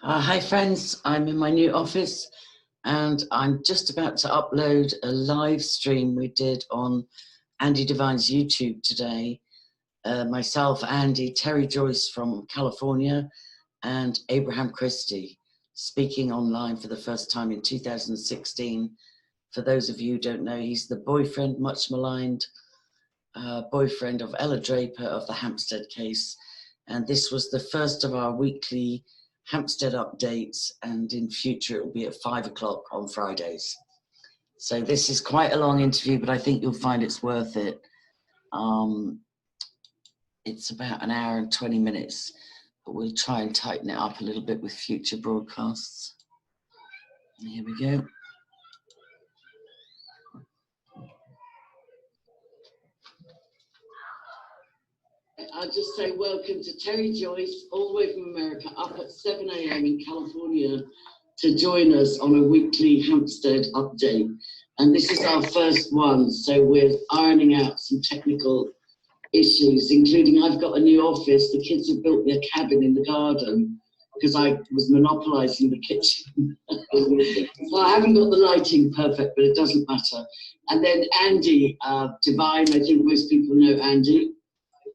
Hi friends, I'm in my new office and I'm just about to upload a live stream we did on Andy Devine's YouTube today. Myself, Andy, Terry Joyce from California and Abraham Christie speaking online for the first time in 2016. For those of you who don't know, he's the boyfriend, much maligned boyfriend of Ella Draper of the Hampstead case. And this was the first of our weekly Hampstead updates, and in future it will be at 5 o'clock on Fridays. So this is quite a long interview, but I think you'll find it's worth it. It's about an hour and 20 minutes, but we'll try and tighten it up a little bit with future broadcasts. And here we go. I'll just say welcome to Terry Joyce, all the way from America, up at 7 a.m. in California to join us on a weekly Hampstead update. And this is our first one, so we're ironing out some technical issues, including I've got a new office. The kids have built me a cabin in the garden because I was monopolising the kitchen. So I haven't got the lighting perfect, but it doesn't matter. And then Andy Devine, I think most people know Andy.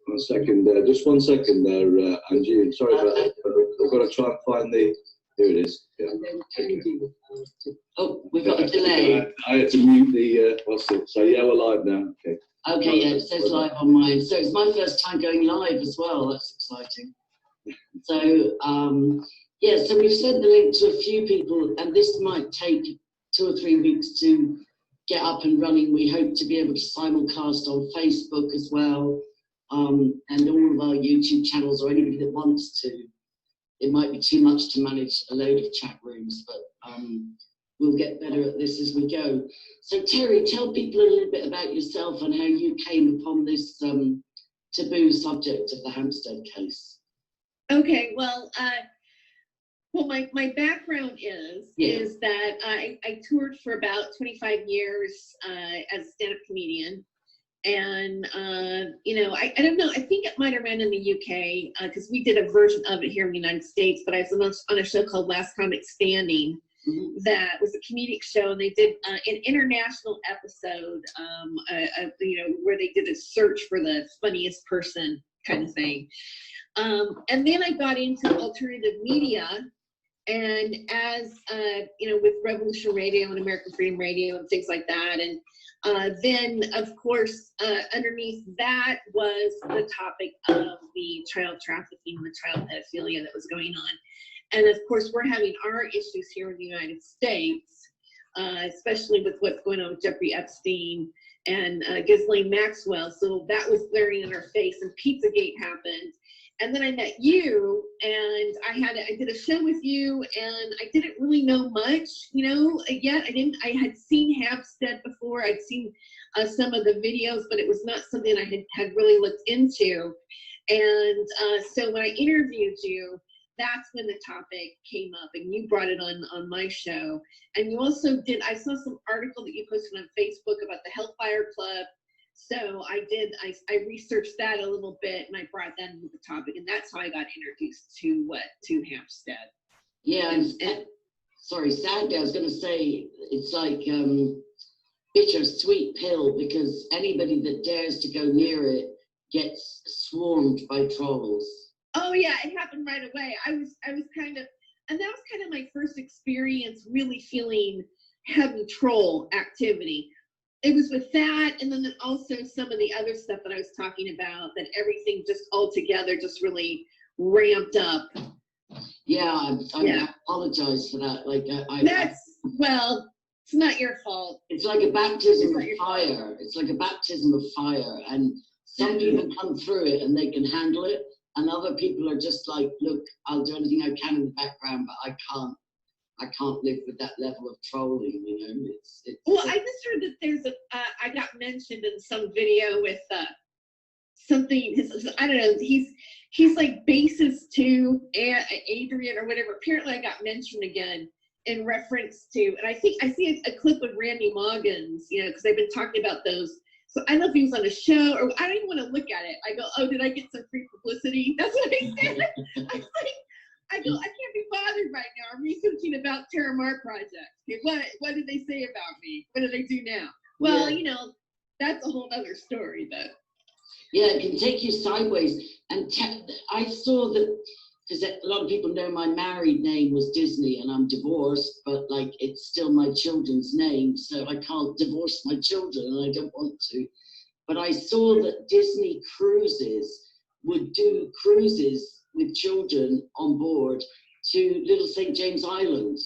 1 second there, just 1 second there, Angie. Sorry about that. I've got to try and find the. Here it is. Yeah. And then Andy, oh, we've got a delay. I had to mute the. What's it? So yeah, we're live now. Okay. Okay, yeah, it says live on mine. So it's my first time going live as well. That's exciting. So yeah, so we've sent the link to a few people, and this might take 2 or 3 weeks to get up and running. We hope to be able to simulcast on Facebook as well. And all of our YouTube channels, or anybody that wants to. It might be too much to manage a load of chat rooms, but we'll get better at this as we go. So Terry, tell people a little bit about yourself and how you came upon this taboo subject of the Hampstead case. Okay, well, my background is that I toured for about 25 years as a stand-up comedian. And, you know, I don't know, I think it might have ran in the UK because we did a version of it here in the United States, but I was on a show called Last Comic Standing. That was a comedic show, and they did an international episode, you know, where they did a search for the funniest person kind of thing. And then I got into alternative media, and as, you know, with Revolution Radio and American Freedom Radio and things like that, and then, of course, underneath that was the topic of the child trafficking and the child pedophilia that was going on. And, of course, we're having our issues here in the United States, especially with what's going on with Jeffrey Epstein and Ghislaine Maxwell. So that was glaring in our face, and Pizzagate happened. And then I met you, and I did a show with you, and I didn't really know much, you know, yet. I had seen Hampstead before. I'd seen some of the videos, but it was not something I had really looked into. And so when I interviewed you, that's when the topic came up, and you brought it on my show. And you also did, I saw some article that you posted on Facebook about the Hellfire Club. So I researched that a little bit, and I brought that into the topic, and that's how I got introduced to Hampstead. Yeah, and sorry, sadly, I was going to say it's like bittersweet pill, because anybody that dares to go near it gets swarmed by trolls. Oh yeah, it happened right away. I was kind of, and that was kind of my first experience really feeling heavy troll activity. It was with that, and then also some of the other stuff that I was talking about, that everything just all together just really ramped up. Yeah, I apologize for that. Like well, it's not your fault. It's like a baptism of fire. It's like a baptism of fire, and some people come through it and they can handle it, and other people are just like, look, I'll do anything I can in the background, but I can't live with that level of trolling, you know. Well, I just heard that there's I got mentioned in some video with something, I don't know, he's like basis to Adrian or whatever. Apparently I got mentioned again in reference to, and I think I see a clip with Randy Moggins, you know, because they've been talking about those. So I don't know if he was on a show, or I don't even want to look at it. I go, oh, did I get some free publicity? That's what I said. I go, I can't be bothered right now. I'm researching about Terramar Project. Okay, what did they say about me? What do they do now? Well, you know, that's a whole other story, though. Yeah, it can take you sideways. And I saw that, because a lot of people know my married name was Disney, and I'm divorced, but like it's still my children's name, so I can't divorce my children, and I don't want to. But I saw that Disney Cruises would do cruises with children on board to Little St. James Island.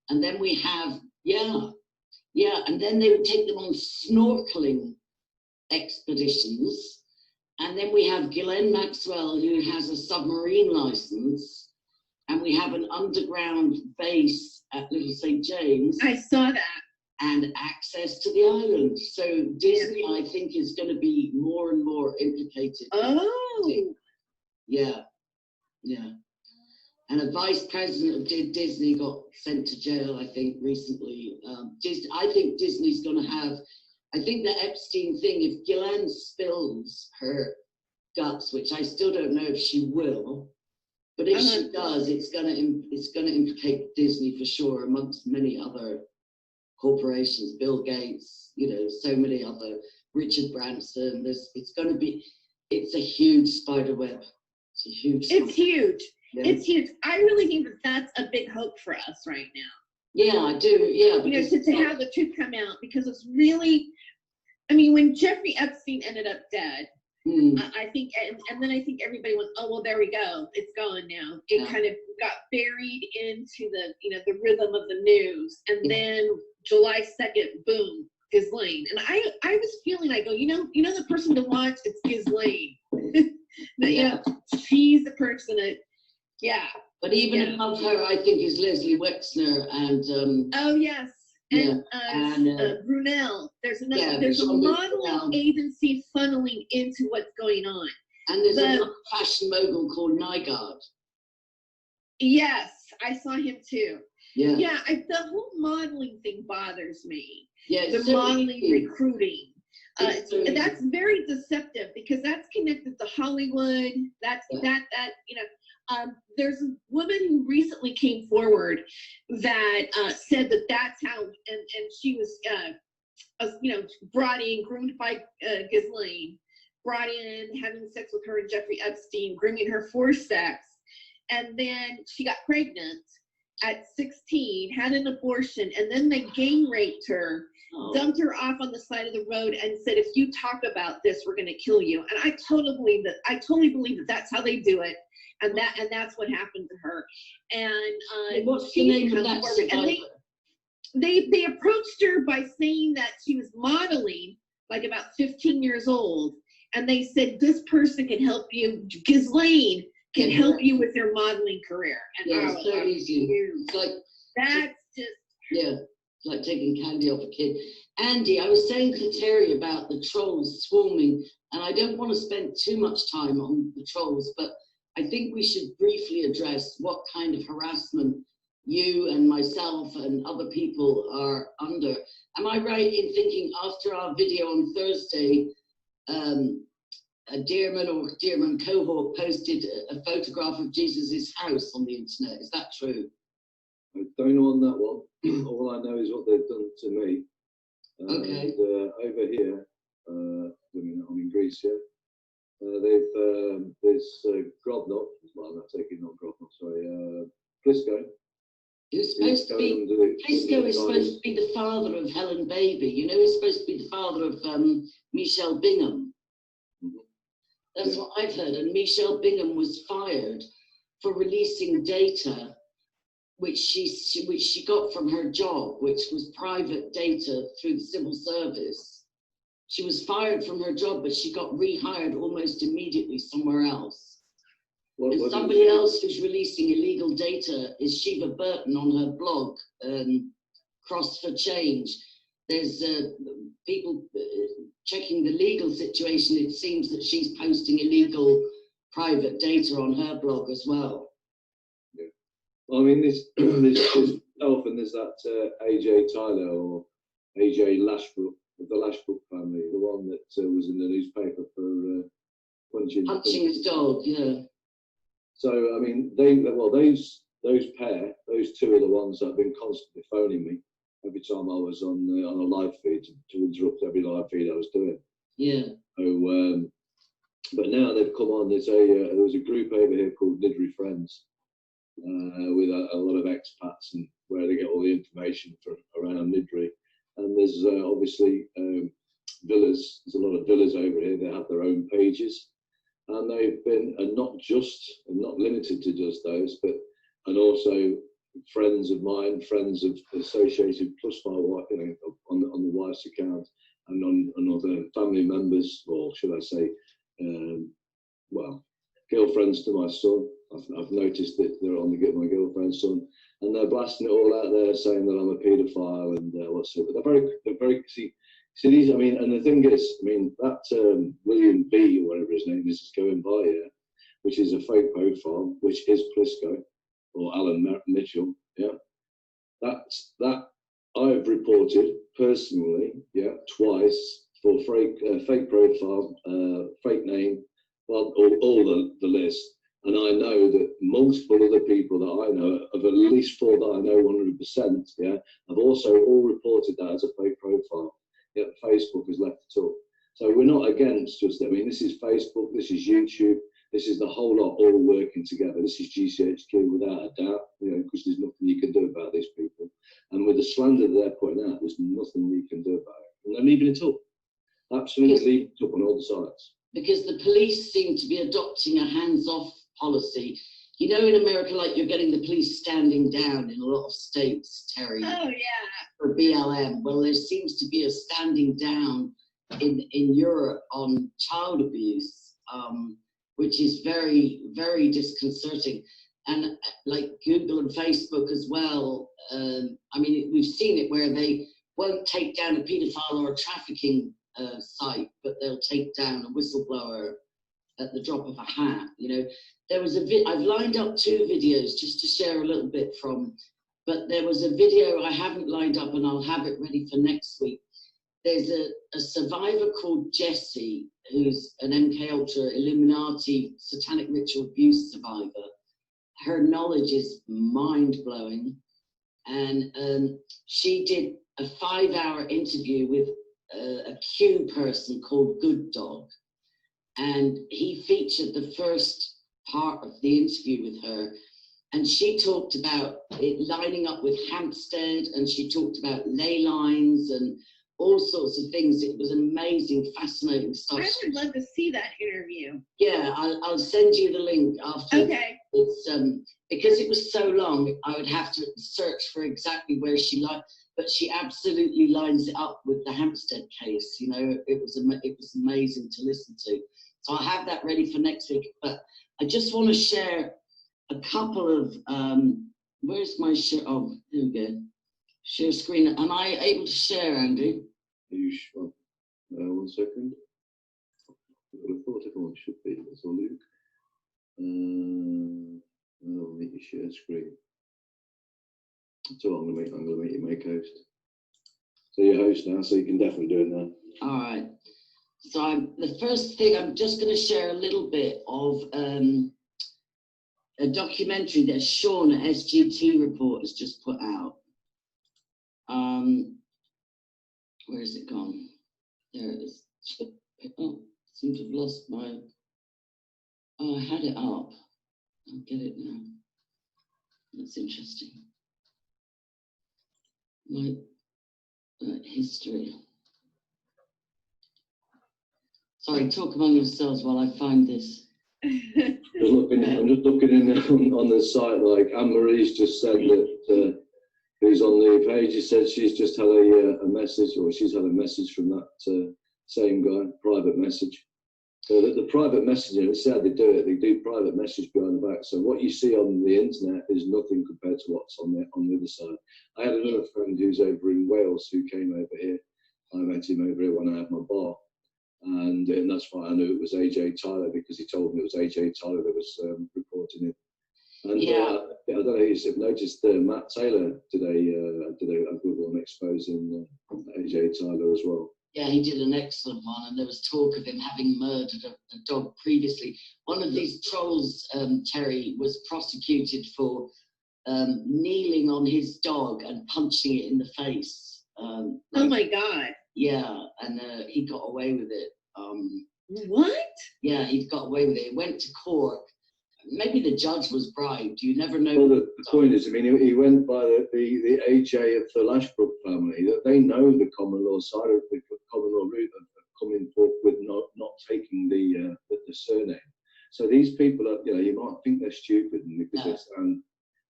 And then we have, and then they would take them on snorkeling expeditions. And then we have Ghislaine Maxwell, who has a submarine license. And we have an underground base at Little St. James. I saw that. And access to the island. So Disney, I think, is going to be more and more implicated. Oh. Yeah. And a vice president of Disney got sent to jail, I think, recently. I think Disney's going to have, I think the Epstein thing, if Ghislaine spills her guts, which I still don't know if she will, but if she does, it's going to implicate Disney for sure, amongst many other corporations, Bill Gates, you know, so many other, Richard Branson. It's a huge spider web. It's huge. Yeah. It's huge. I really think that that's a big hope for us right now. Yeah, I do. Yeah, you know, to have the truth come out, because it's really, I mean, when Jeffrey Epstein ended up dead, I think, and then I think everybody went, oh, well, there we go. It's gone now. It kind of got buried into the, you know, the rhythm of the news. And then July 2nd, boom, Ghislaine. And I was feeling, I go, you know the person to watch, it's Ghislaine. You know, she's the person that, But even above her, I think, is Leslie Wexner and oh yes, and Brunel. There's a modeling agency funneling into what's going on. And there's another fashion mogul called Nygaard. Yes, I saw him too. Yeah. The whole modeling thing bothers me. Yeah, the modeling recruiting. That's very deceptive, because that's connected to Hollywood. That's that you know. There's a woman who recently came forward that said that that's how, and she was, you know, brought in, groomed by Ghislaine, brought in, having sex with her and Jeffrey Epstein, grooming her for sex, and then she got pregnant at 16, had an abortion, and then they gang raped her. Dumped her off on the side of the road and said, if you talk about this, we're going to kill you. And I totally believe that that's how they do it. And that's what happened to her. And what's the name of that survivor? They approached her by saying that she was modeling, like about 15 years old. And they said, this person can help you. Ghislaine can help you with your modeling career. And it's so easy. It's like, that's just like taking candy off a kid. Andy, I was saying to Terry about the trolls swarming, and I don't want to spend too much time on the trolls, but I think we should briefly address what kind of harassment you and myself and other people are under. Am I right in thinking after our video on Thursday, a Dearman cohort posted a photograph of Jesus's house on the internet? Is that true? I don't know on that one. All I know is what they've done to me. Okay. And, over here, I'm in Greece, there's Grobnok, well, I'm taking not Grobnok, sorry, Plisco. Who's supposed to be, Plisco is supposed to be the father of Helen Baby. You know, he's supposed to be the father of Michelle Bingham. That's what I've heard. And Michelle Bingham was fired for releasing data which she got from her job, which was private data through the civil service. She was fired from her job, but she got rehired almost immediately somewhere else. And somebody else who's releasing illegal data is Shiva Burton on her blog, Cross for Change. There's people checking the legal situation. It seems that she's posting illegal private data on her blog as well. Well, I mean, often there's that AJ Tyler or AJ Lashbrook of the Lashbrook family, the one that was in the newspaper for punching his dog, yeah. So I mean, those those two are the ones that have been constantly phoning me every time I was on a live feed to interrupt every live feed I was doing. Yeah. So, but now they've come on. There's a group over here called Nidri Friends, with a lot of expats, and where they get all the information from around Nidri. And there's obviously villas. There's a lot of villas over here. They have their own pages, and they've been, and not limited to just those, but and also friends of mine, friends of associated, plus my wife, on the wife's account, and on other family members, or should I say, well, girlfriends to my son. I've noticed that they're on my girlfriend's son, and they're blasting it all out there, saying that I'm a paedophile and what's it. But they're very see these. I mean, and the thing is, I mean, that William B, or whatever his name is going by here, which is a fake profile, which is Plisco or Alan Mitchell. Yeah, that I've reported personally, yeah, twice for fake profile, fake name, well, all the list. And I know that multiple other people that I know, of at least 4 that I know 100%, yeah, have also all reported that as a fake profile. Yet Facebook has left it up. So we're not against just, I mean, this is Facebook, this is YouTube, this is the whole lot all working together. This is GCHQ without a doubt, because there's nothing you can do about these people. And with the slander they're putting out, there's nothing you can do about it. And they're leaving it up. Absolutely leaving it up on all the sides. Because the police seem to be adopting a hands-off policy. You know, in America, like, you're getting the police standing down in a lot of states, Terry. Oh, yeah. For BLM. Well, there seems to be a standing down in Europe on child abuse, which is very, very disconcerting. And like Google and Facebook as well. I mean, we've seen it where they won't take down a paedophile or a trafficking site, but they'll take down a whistleblower at the drop of a hat. There was I've lined up 2 videos just to share a little bit from, but there was a video I haven't lined up, and I'll have it ready for next week. There's a survivor called Jessie, who's an MK Ultra Illuminati Satanic ritual abuse survivor. Her knowledge is mind-blowing, and she did a 5-hour interview with a Q person called Good Dog, and he featured the first part of the interview with her, and she talked about it lining up with Hampstead, and she talked about ley lines and all sorts of things. It was amazing, fascinating stuff. I would love to see that interview. Yeah, I'll send you the link after. Okay. It's because it was so long, I would have to search for exactly where she but she absolutely lines it up with the Hampstead case. It was amazing to listen to. So I'll have that ready for next week. But I just want to share a couple of where's my share? Oh, there we go. Share screen. Am I able to share, Andy? Are you sure? 1 second. I thought everyone should be. That's all, Luke. I'll make you share screen. So I'm gonna make you make host. So you're host now, so you can definitely do it now. All right. So the first thing, I'm just going to share a little bit of a documentary that Sean at SGT Report has just put out. Where has it gone? There it is. Oh, seem to have lost my. Oh, I had it up. I'll get it now. That's interesting. My history. Sorry, talk among yourselves while I find this. I'm just looking in on the site. Like Anne-Marie's just said that who's on the page. She said she's just had a message, or she's had a message from that same guy, private message. So the private messaging, it's how they do it. They do private message behind the back. So what you see on the internet is nothing compared to what's on the other side. I had another friend who's over in Wales who came over here. I met him over here when I had my bar. And that's why I knew it was AJ Tyler, because he told me it was AJ Tyler that was reporting it. And yeah. I don't know if you've noticed Matt Taylor did a good one exposing AJ Tyler as well. Yeah, he did an excellent one, and there was talk of him having murdered a dog previously. One of these trolls, Terry, was prosecuted for kneeling on his dog and punching it in the face. Oh my God. Yeah, and he got away with it. What? Yeah, he got away with it. He went to court. Maybe the judge was bribed. You never know. Well, the point is, I mean, he went by the AJ of the Lashbrook family. That they know the common law side of the common law route of coming forth with not taking the surname. So these people are, you might think they're stupid because they sound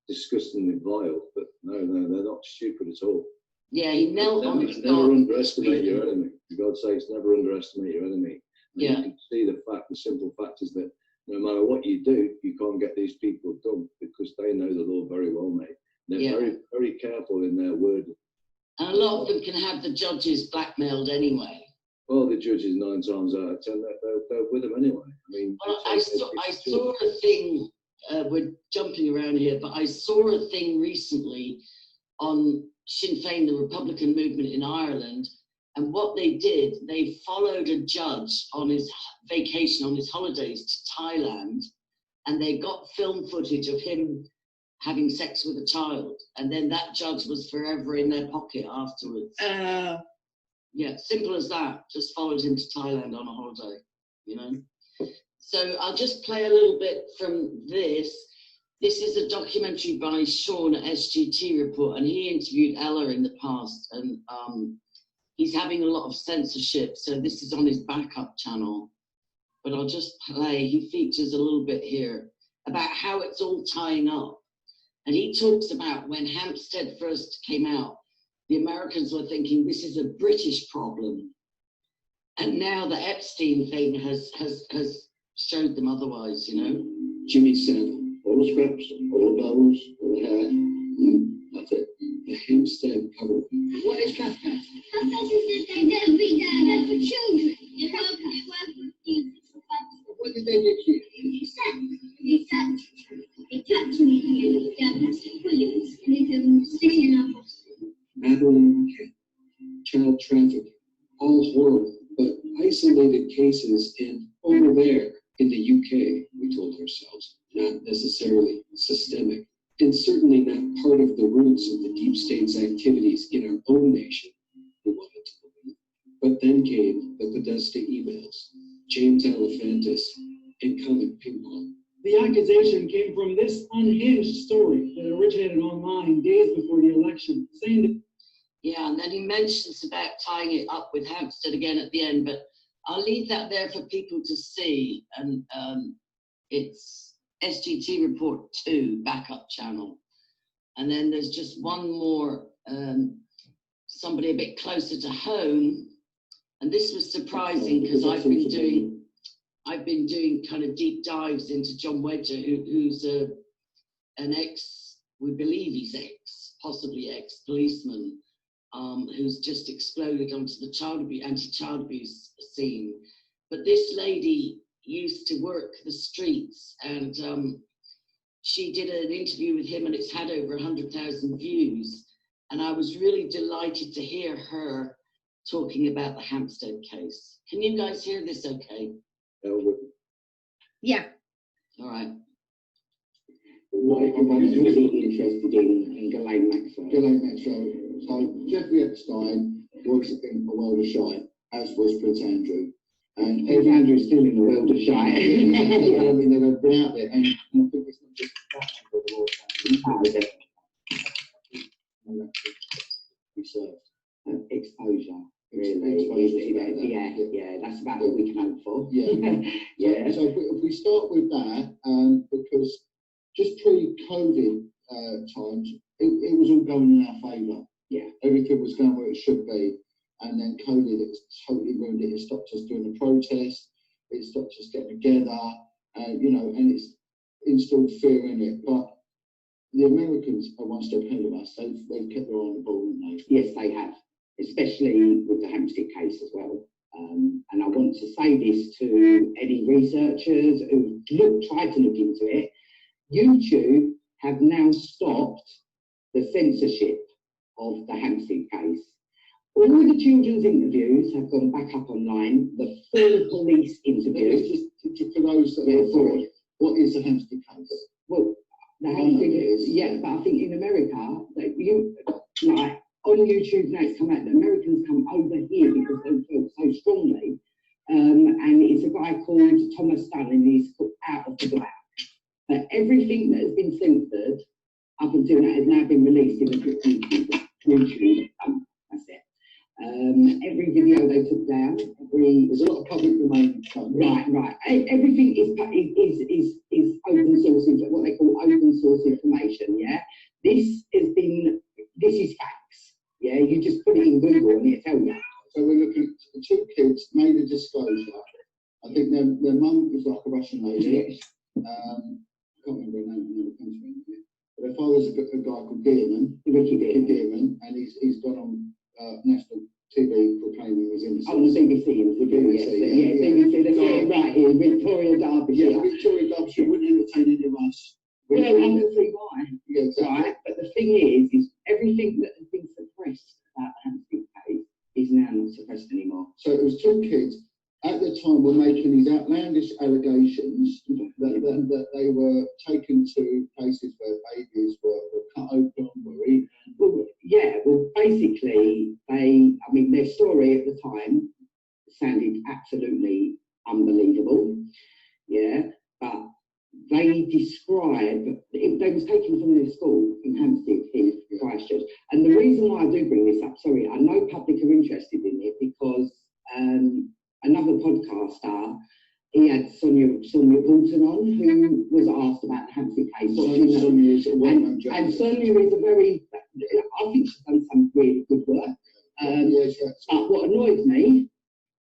disgustingly vile, but no, they're not stupid at all. Yeah, he knelt on his Never underestimate your enemy. For God's sakes, never underestimate your enemy. And you can see the simple fact is that no matter what you do, you can't get these people done because they know the law very well, mate. They're very, very careful in their word. And a lot of them can have the judges blackmailed anyway. Well, the judges 9 times out of 10, they're with them anyway. I mean, well, I saw a thing. We're jumping around here, but I saw a thing recently on Sinn Féin, the Republican movement in Ireland, and what they did, they followed a judge on his vacation, on his holidays to Thailand, and they got film footage of him having sex with a child, and then that judge was forever in their pocket afterwards. Yeah, simple as that. Just followed him to Thailand on a holiday, So I'll just play a little bit from this. This is a documentary by Sean at SGT Report, and he interviewed Ella in the past, and he's having a lot of censorship, so this is on his backup channel. But I'll just play, he features a little bit here about how it's all tying up. And he talks about when Hampstead first came out, the Americans were thinking this is a British problem. And now the Epstein thing has showed them otherwise, Jimmy Savile, all the scraps, all the bones, all the hair, that's it. The Hampstead cover up. What is Kafka? Professor said they don't read that for children. What did they get you? He touched me and Williams and he's sitting in our hospital. Madeline McKay, child trafficking, all horrible, but isolated cases and over there in the UK, we told ourselves, not necessarily systemic, and certainly not part of the roots of the deep state's activities in our own nation, we wanted to believe. But then came the Podesta emails, James Alefantis, and Comic Ping Pong. The accusation came from this unhinged story that originated online days before the election, saying that... Yeah, and then he mentions about tying it up with Hampstead again at the end, but I'll leave that there for people to see, and it's SGT Report 2 backup channel. And then there's just one more, somebody a bit closer to home, and this was surprising because I've been doing kind of deep dives into John Wedger, who's an we believe he's possibly ex-policeman, who's just exploded onto the anti-child abuse scene. But this lady used to work the streets, and she did an interview with him, and it's had over 100,000 views. And I was really delighted to hear her talking about the Hampstead case. Can you guys hear this okay? Yeah. All right. What I'm really interested in Ghislaine Maxwell. Ghislaine Maxwell. So Jeffrey Epstein was in the world of shite, as was Prince Andrew. And Prince Andrew's still in the world of shite. I mean, they've been out there, and I think it's not just that for the world reserved. Exposure, really. Yeah, that's about what we can hope for. Yeah. Yeah. So if we start with that, because just pre-COVID times, it was all going in our favour. Yeah. Everything was going where it should be. And then COVID, it totally ruined it. It stopped us doing the protest. It stopped us getting together. And it's instilled fear in it. But the Americans are one step ahead of us. They've kept their eye on the ball, haven't they? Yes, they have, especially with the Hampstead case as well. And I want to say this to any researchers who tried to look into it. YouTube have now stopped the censorship of the Hampstead case. All the children's interviews have gone back up online. The full police interviews. For those that are sorry, what is the Hampstead case? Well, The Hampstead, yeah, but I think in America, like on YouTube now it's come out that Americans come over here because they feel so strongly. And it's a guy called Thomas Dunn, and he's called Out of the Black. But everything that has been censored up until now has now been released in the YouTube. That's it. Every video they took down, there's a lot of public domain. Right. Everything is open source, what they call open source information. Yeah, this is facts. Yeah, you just put it in Google and it'll tell you. So we're looking at two kids made a disclosure. I think their mum was like a Russian lady. I can't remember her name. It never comes to me. But their father's a guy called Ricky Dearman, and he's gone on national TV proclaiming his innocence. Oh, the BBC. BBC. That's it, right here, Victoria Derbyshire. Yeah, Victoria Derbyshire wouldn't entertain any of us. Well, I'm going to see why. Yeah, exactly. Right, but the thing is everything that has been suppressed about the Hampstead case is now not suppressed anymore. So it was two kids at the time were making these outlandish allegations that they were taken to places where babies were cut open, were eaten. Well, basically, their story at the time sounded absolutely unbelievable, yeah, but they describe, they was taken from their school in Hampstead in Christchurch. And the reason why I do bring this up, sorry, I know public are interested in it because another podcaster, he had Sonia Bolton on, who was asked about the Hampstead case. And Sonia is a very, I think she's done some really good work. But what annoyed me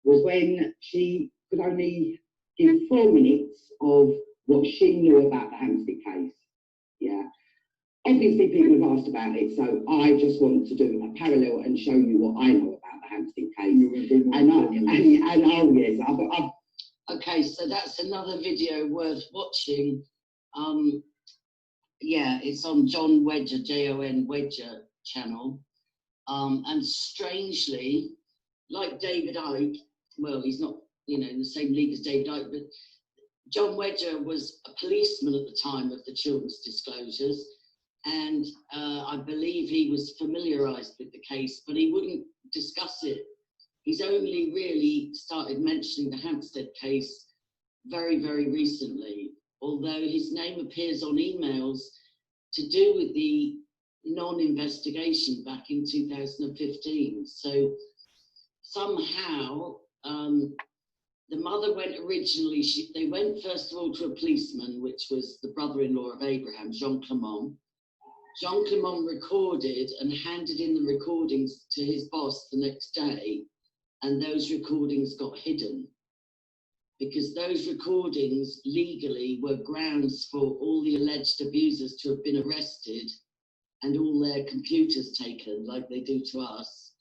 was when she could only give 4 minutes of what she knew about the Hampstead case. Yeah. Obviously, people have asked about it, so I just want to do a parallel and show you what I know about the Hampstead case. Okay, so that's another video worth watching. Yeah, it's on John Wedger, Jon Wedger channel. And strangely, like David Icke, well, he's not, in the same league as David Icke, but John Wedger was a policeman at the time of the children's disclosures, and I believe he was familiarised with the case, but he wouldn't discuss it. He's only really started mentioning the Hampstead case very, very recently, although his name appears on emails to do with the non-investigation back in 2015. So somehow the mother went originally, they went first of all to a policeman, which was the brother-in-law of Abraham, Jean Clement. Jean Clement recorded and handed in the recordings to his boss the next day, and those recordings got hidden because those recordings legally were grounds for all the alleged abusers to have been arrested and all their computers taken like they do to us.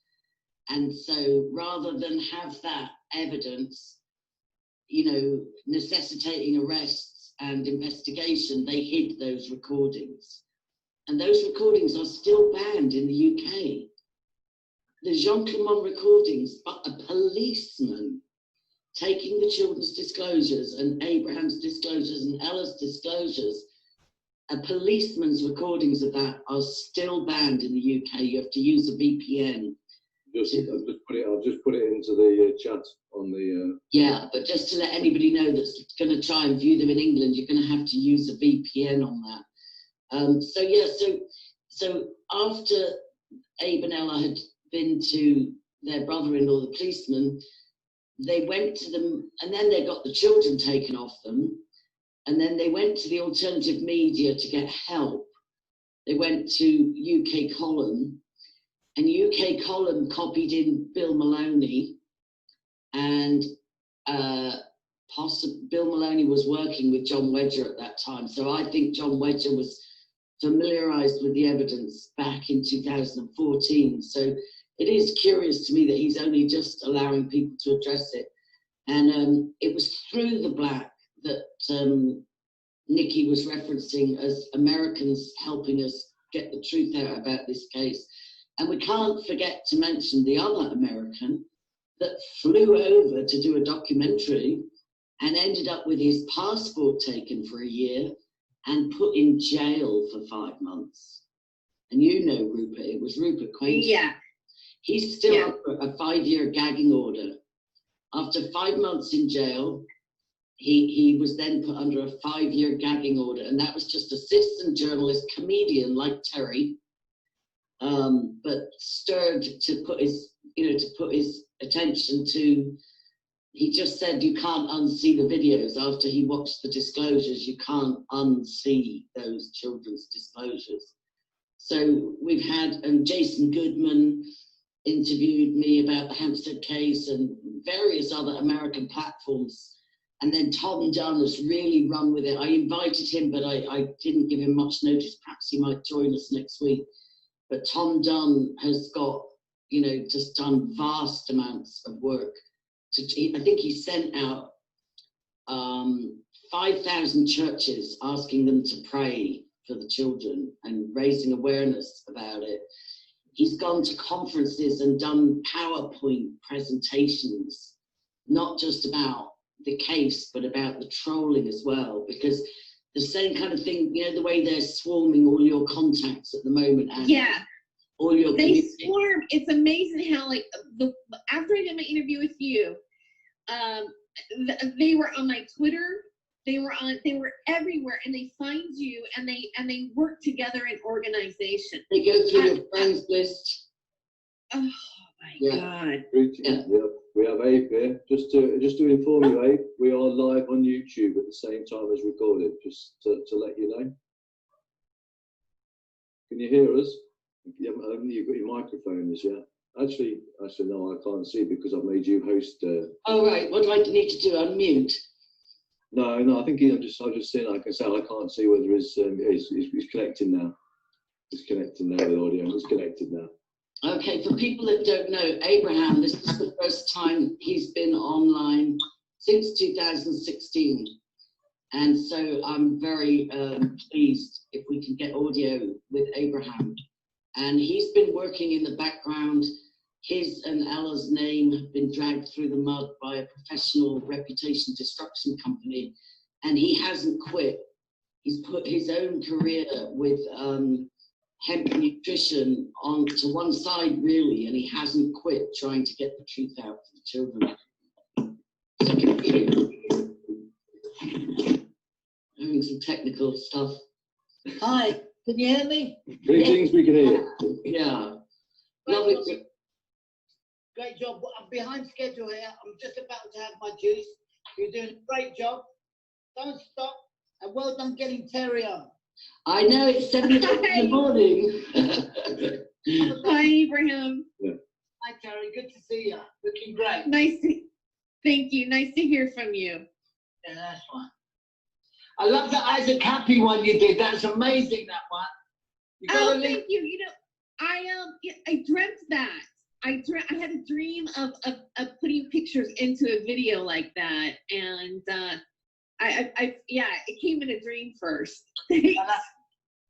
And so rather than have that evidence, necessitating arrests and investigation, they hid those recordings. And those recordings are still banned in the UK. The Jean Clement recordings, but a policeman taking the children's disclosures and Abraham's disclosures and Ella's disclosures, a policeman's recordings of that are still banned in the UK. You have to use a VPN. I'll just put it into the chat on the... Yeah, but just to let anybody know that's going to try and view them in England, you're going to have to use a VPN on that. So after Abe and Ella had been to their brother-in-law, the policeman, they went to them, and then they got the children taken off them, and then they went to the alternative media to get help. They went to UK Column, and UK Column copied in Bill Maloney, and Bill Maloney was working with John Wedger at that time. So I think John Wedger was familiarised with the evidence back in 2014. So it is curious to me that he's only just allowing people to address it. And it was through the black that Nikki was referencing as Americans helping us get the truth out about this case. And we can't forget to mention the other American that flew over to do a documentary and ended up with his passport taken for a year and put in jail for 5 months. And you know Rupert, it was Rupert Quaid. Yeah. He's still under a 5-year gagging order. After 5 months in jail, he was then put under a 5-year gagging order, and that was just a citizen journalist, comedian like Terry, but stirred to put his, to put his attention to. He just said you can't unsee the videos after he watched the disclosures. You can't unsee those children's disclosures. So we've had Jason Goodman interviewed me about the Hampstead case and various other American platforms. And then Tom Dunn has really run with it. I invited him, but I didn't give him much notice. Perhaps he might join us next week. But Tom Dunn has got, just done vast amounts of work. I think he sent out 5,000 churches asking them to pray for the children and raising awareness about it. He's gone to conferences and done PowerPoint presentations, not just about the case, but about the trolling as well, because the same kind of thing, the way they're swarming all your contacts at the moment. And all your they swarm. It's amazing how, after I did my interview with you, they were on my Twitter. They were everywhere, and they find you, and they work together in organization. They go through your friends list. Oh my God! Yeah. We have Abe here. Just to inform you, Abe, we are live on YouTube at the same time as recorded. Just to let you know. Can you hear us? You've got your microphone as yet. Actually, no, I can't see because I've made you host. Oh right. What do I need to do? Unmute. No, I think I'm just saying. Like I said, I can't see whether it's connecting now. It's connecting now with audio. It's connected now. Okay, for people that don't know, Abraham, this is the first time he's been online since 2016. And so I'm very pleased if we can get audio with Abraham. And he's been working in the background. His and Ella's name have been dragged through the mud by a professional reputation destruction company, and he hasn't quit. He's put his own career with hemp nutrition on to one side, really, and he hasn't quit trying to get the truth out for the children. Having some technical stuff. Hi, can you hear me? Greetings, we can hear you. Yeah. Lovely. Great job. I'm behind schedule here. I'm just about to have my juice. You're doing a great job. Don't stop. And well done getting Terry on. I know, it's 7 o'clock in the morning. Hi, Abraham. Yeah. Hi, Terry. Good to see you. Looking great. Thank you. Nice to hear from you. Yeah, that's fine. I love the Isaac Happy one you did. That's amazing, that one. Thank you. I dreamt that. I had a dream of putting pictures into a video like that, and it came in a dream first. Well, that's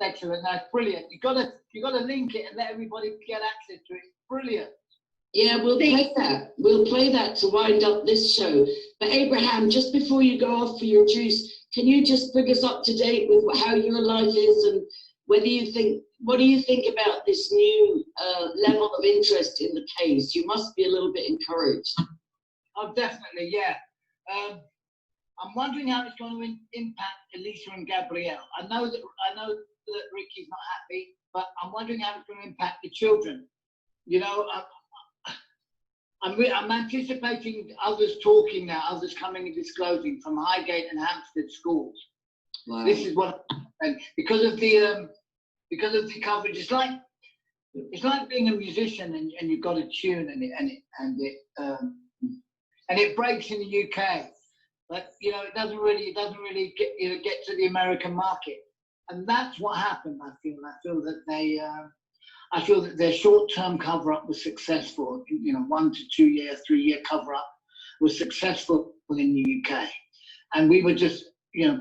excellent. That's brilliant. You gotta link it and let everybody get access to it. It's brilliant. Yeah, we'll play that. We'll play that to wind up this show. But Abraham, just before you go off for your juice, can you just bring us up to date with how your life is and what do you think about this new level of interest in the case? You must be a little bit encouraged. Oh, definitely, yeah. I'm wondering how it's going to impact Elisa and Gabrielle. I know that Ricky's not happy, but I'm wondering how it's going to impact the children. I'm anticipating others talking now, others coming and disclosing from Highgate and Hampstead schools. Wow. This is what, and because of the coverage, it's like being a musician and you've got a tune and it breaks in the UK, but it doesn't really get to the American market, and that's what happened. I feel that their short-term cover-up was successful. 1 to 2 year, 3 year cover-up was successful in the UK, and we were just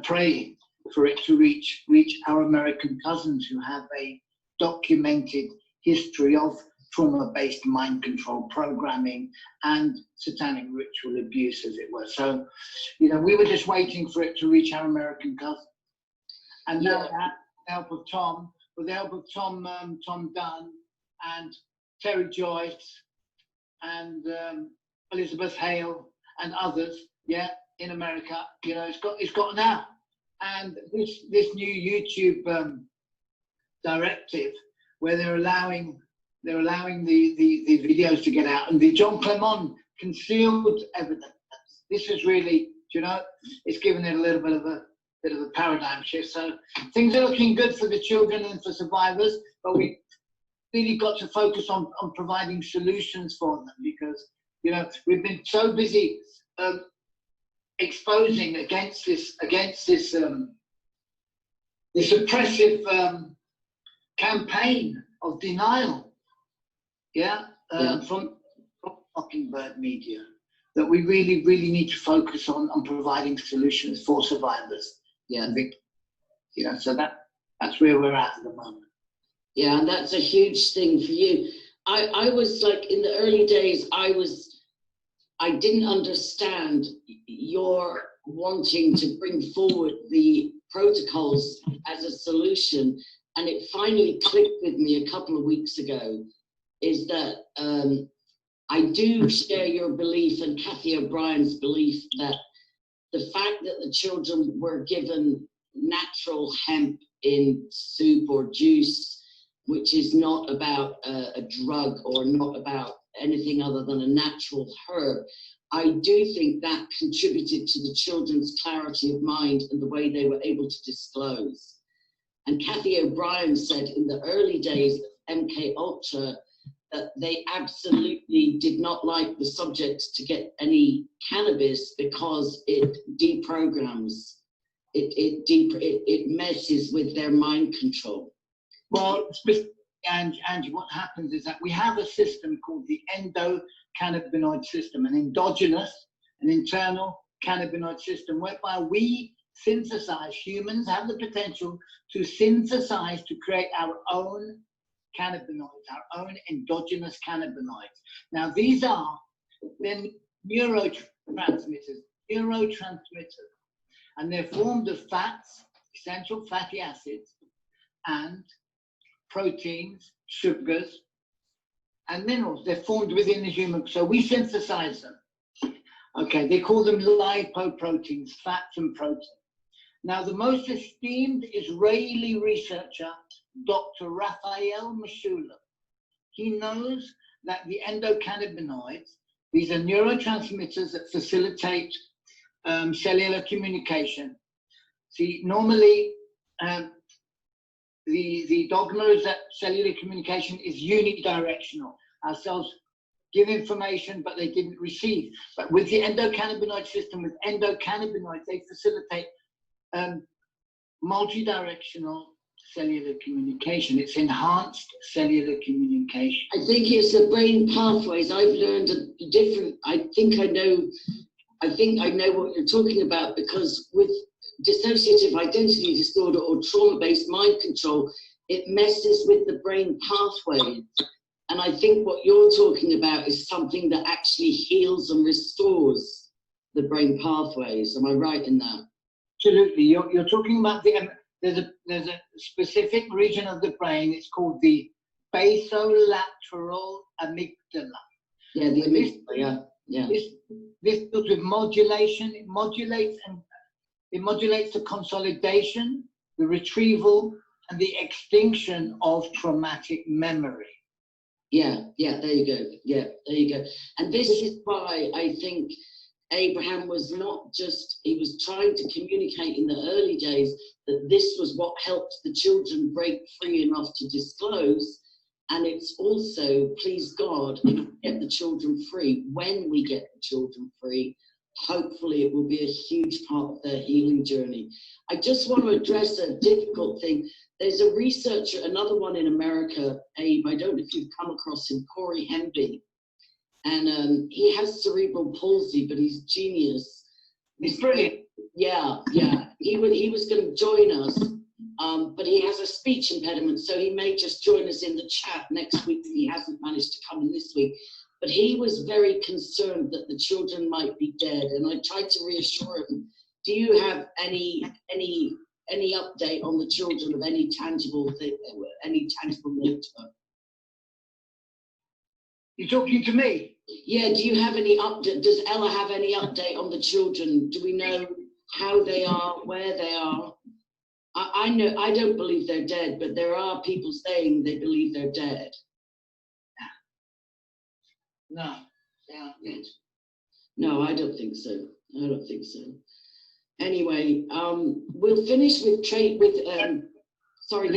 praying for it to reach our American cousins who have a documented history of trauma-based mind control programming and satanic ritual abuse, as it were. So, we were just waiting for it to reach our American cousins. And now with the help of Tom, Tom Dunn and Terry Joyce and Elizabeth Hale and others, in America, it's got now. And this new YouTube directive, where they're allowing the videos to get out, and the John Clement concealed evidence. This is really, it's given it a little bit of a paradigm shift. So things are looking good for the children and for survivors, but we really got to focus on providing solutions for them, because we've been so busy exposing against this oppressive campaign of denial, from Mockingbird media, that we really need to focus on providing solutions for survivors. So that's where we're at the moment. Yeah, and that's a huge thing for you. I was like, in the early days, I didn't understand your wanting to bring forward the protocols as a solution, and it finally clicked with me a couple of weeks ago, is that I do share your belief and Kathy O'Brien's belief that the fact that the children were given natural hemp in soup or juice, which is not about a drug or not about anything other than a natural herb, I do think that contributed to the children's clarity of mind and the way they were able to disclose. And Kathy O'Brien said in the early days of MK Ultra that they absolutely did not like the subjects to get any cannabis because it deprograms, it messes with their mind control. Well, Angie, what happens is that we have a system called the endocannabinoid system, an endogenous, an internal cannabinoid system, whereby we synthesize, humans have the potential to synthesize, to create our own cannabinoids, our own endogenous cannabinoids. Now, these are then neurotransmitters, and they're formed of fats, essential fatty acids, and proteins, sugars, and minerals. They're formed within the human, so we synthesize them. Okay, they call them lipoproteins, fats and proteins. Now, the most esteemed Israeli researcher, Dr. Raphael Meshulam, he knows that the endocannabinoids, these are neurotransmitters that facilitate cellular communication. See, normally, the dogma is that cellular communication is unidirectional. Our cells give information, but they didn't receive. But with the endocannabinoid system, with endocannabinoids, they facilitate multidirectional cellular communication. It's enhanced cellular communication. I think it's the brain pathways. I've learned a different, I think I know what you're talking about, because with dissociative identity disorder or trauma-based mind control, it messes with the brain pathways. And I think what you're talking about is something that actually heals and restores the brain pathways. Am I right in that? Absolutely. You're talking about there's a specific region of the brain. It's called the basolateral amygdala. Yeah, the amygdala. Yeah. This deals with modulation. It modulates the consolidation, the retrieval, and the extinction of traumatic memory. Yeah, there you go. Yeah, there you go. And this is why I think Abraham was not just, he was trying to communicate in the early days that this was what helped the children break free enough to disclose. And it's also, please God, if we get the children free, when we get the children free, hopefully it will be a huge part of their healing journey. I just want to address a difficult thing. There's a researcher, another one in America, Abe, I don't know if you've come across him, Corey Hemby. And he has cerebral palsy, but he's genius. He's brilliant. Yeah. He was going to join us, but he has a speech impediment, so he may just join us in the chat next week. He hasn't managed to come in this week. But he was very concerned that the children might be dead, and I tried to reassure him. Do you have any any update on the children of any tangible thing, any tangible nature? You're talking to me? Yeah, do you have any update? Does Ella have any update on the children? Do we know how they are, where they are? I know, I don't believe they're dead, but there are people saying they believe they're dead. No, they aren't dead. No, I don't think so. I don't think so. Anyway, we'll finish with sorry,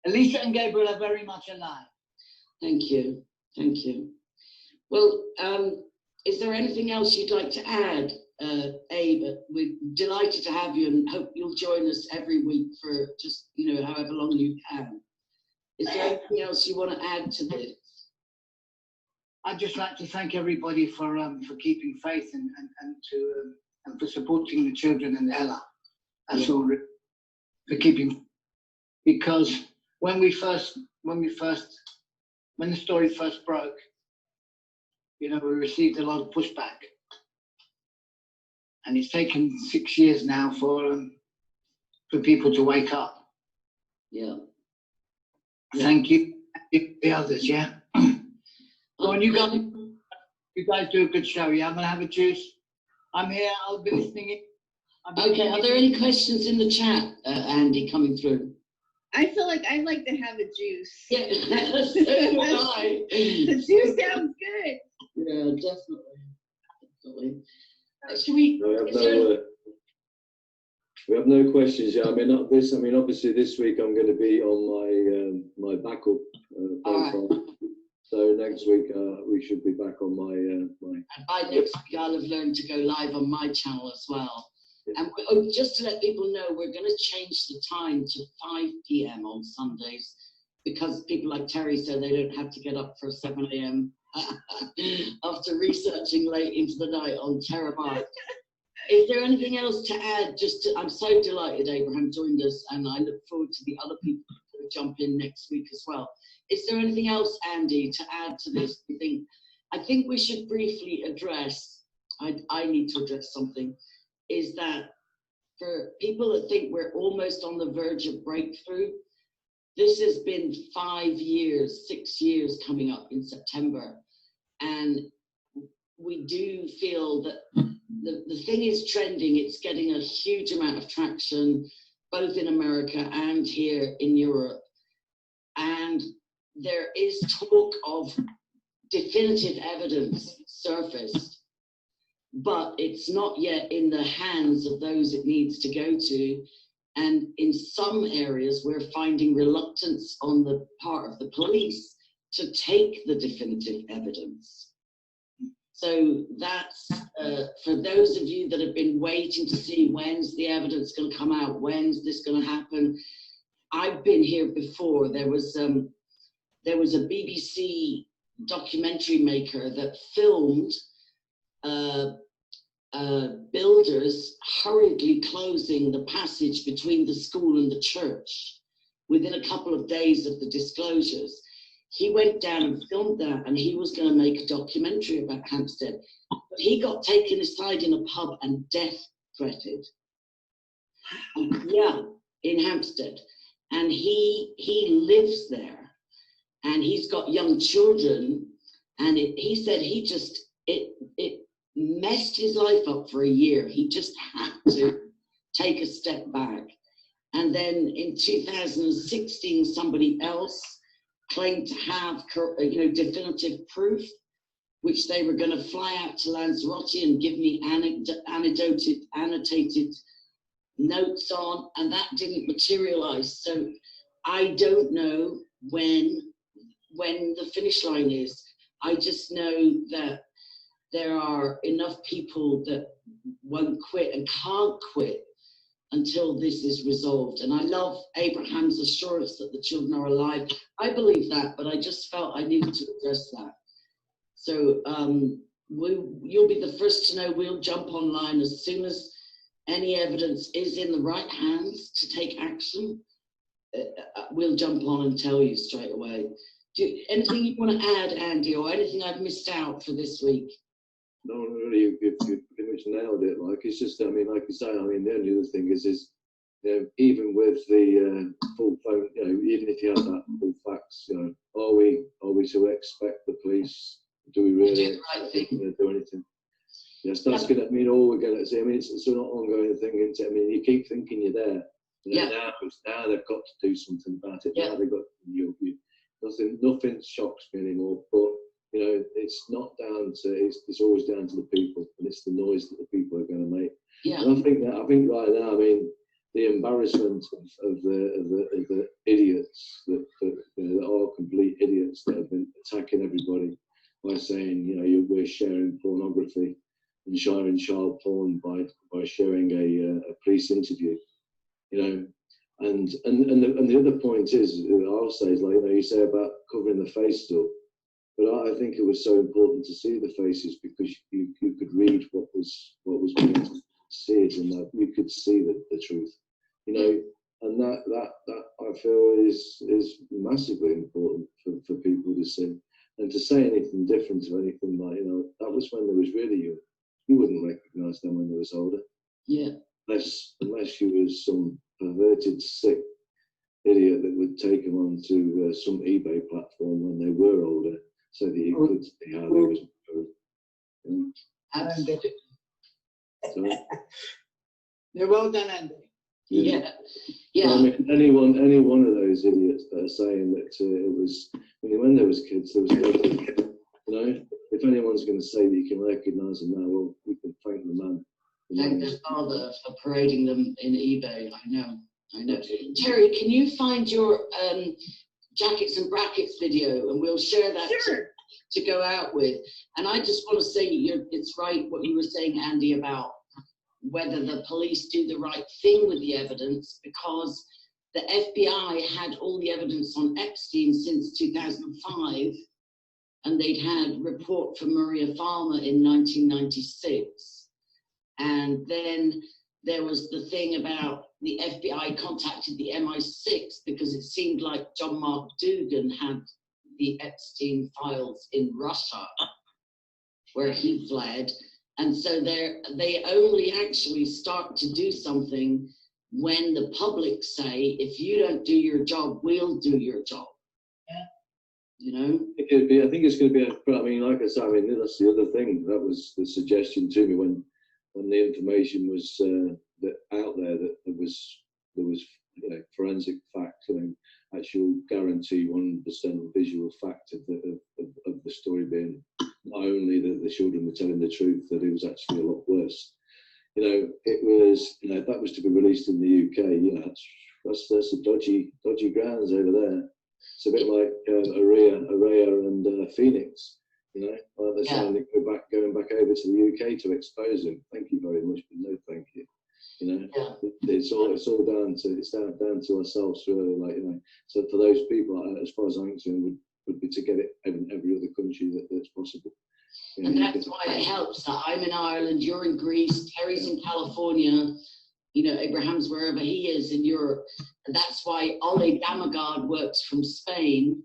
Elisa and Gabriel are very much alive. Thank you. Thank you. Well, is there anything else you'd like to add, Abe? We're delighted to have you and hope you'll join us every week for just, you know, however long you can. Is there anything else you want to add to this? I'd just like to thank everybody for keeping faith and for supporting the children and Ella. That's all. For keeping, because when the story first broke, you know, we received a lot of pushback, and it's taken 6 years now for people to wake up. Yeah. Thank you, the others. Yeah. Go on, you guys do a good show. Yeah, I'm gonna have a juice. I'm here. I'll be listening in. Okay. Are there any questions in the chat, Andy, coming through? I feel like I'd like to have a juice. Yeah, so do I. The juice sounds good. Yeah, definitely. Should we? We have no questions. Yeah, I mean, obviously this week I'm going to be on my backup profile. So next week we should be back on my. And by next week I'll have learned to go live on my channel as well. And just to let people know, we're going to change the time to 5 p.m. on Sundays, because people like Terry said they don't have to get up for 7 a.m. after researching late into the night on Terabyte. Is there anything else to add? I'm so delighted Abraham joined us, and I look forward to the other people who will jump in next week as well. Is there anything else, Andy, to add to this? I think we should briefly address, I need to address something, is that for people that think we're almost on the verge of breakthrough, this has been 5 years, 6 years coming up in September. And we do feel that the thing is trending. It's getting a huge amount of traction, both in America and here in Europe. And there is talk of definitive evidence surfaced, but it's not yet in the hands of those it needs to go to. And in some areas, we're finding reluctance on the part of the police to take the definitive evidence. So that's, for those of you that have been waiting to see when's the evidence going to come out, when's this going to happen. I've been here before. There was a BBC documentary maker that filmed builders hurriedly closing the passage between the school and the church within a couple of days of the disclosures. He went down and filmed that, and he was going to make a documentary about Hampstead. But he got taken aside in a pub and death threatened. Yeah, in Hampstead. And he lives there, and he's got young children. And he said it messed his life up for a year. He just had to take a step back. And then in 2016, somebody else claimed to have definitive proof, which they were going to fly out to Lanzarote and give me annotated notes on, and that didn't materialize. So I don't know when the finish line is. I just know that there are enough people that won't quit and can't quit until this is resolved. And I love Abraham's assurance that the children are alive. I believe that, but I just felt I needed to address that. So you'll be the first to know. We'll jump online as soon as any evidence is in the right hands to take action. We'll jump on and tell you straight away. Anything you want to add, Andy, or anything I've missed out for this week? No, really, you've pretty much nailed it. Like, it's just, I mean, like you say, I mean, the only other thing is even with the full phone, even if you have that full facts, are we to expect the police? Do we really expect them to do anything? Yes, that's going to mean all we're going to see. I mean, it's an ongoing thing, isn't it? I mean, you keep thinking you're there. Now they've got to do something about it. Now they've got nothing shocks me anymore. But it's not down to. It's always down to the people, and it's the noise that the people are going to make. Yeah. And I think right now, I mean, the embarrassment of the idiots that are complete idiots that have been attacking everybody by saying, we're sharing pornography and sharing child porn by sharing a police interview, and the other point is, I'll say, is like you say about covering the face stuff, but I think it was so important to see the faces because you could read what was being said, and that you could see the truth, and that I feel is massively important for people to see. And to say anything different or anything like, that was when they was really young. You wouldn't recognise them when they was older. Yeah. Unless you was some perverted, sick idiot that would take them onto some eBay platform when they were older, so that you could see how they was. Andy. Sorry? You're well done, Andy. Yeah. I mean, any one of those idiots that are saying that it was when there was kids, there was nothing. If anyone's going to say that you can recognise them now, well, we can thank the man. Thank the father for parading them in eBay. I know. Terry, can you find your jackets and brackets video, and we'll share that to go out with. And I just want to say, it's right what you were saying, Andy, about whether the police do the right thing with the evidence, because the FBI had all the evidence on Epstein since 2005, and they'd had report from Maria Farmer in 1996. And then there was the thing about the FBI contacted the MI6 because it seemed like John Mark Dougan had the Epstein files in Russia, where he fled. And so they only actually start to do something when the public say, if you don't do your job, we'll do your job. Yeah. I think it's going to be, I mean, like I said, I mean, that's the other thing. That was the suggestion to me when the information was out there that there was forensic fact, actual guarantee 100% visual fact of the story being not only that the children were telling the truth, that it was actually a lot worse. It was, that was to be released in the UK. That's a dodgy grounds over there. It's a bit like Araya and Phoenix. They're saying they going back over to the UK to expose him. Thank you very much, but no, thank you. It's all down to ourselves, really. So for those people, as far as I'm concerned, would be to get it in every other country that's possible. And that's why it helps that I'm in Ireland, you're in Greece, Terry's in California, Abraham's wherever he is in Europe. And that's why Ole Damagard works from Spain.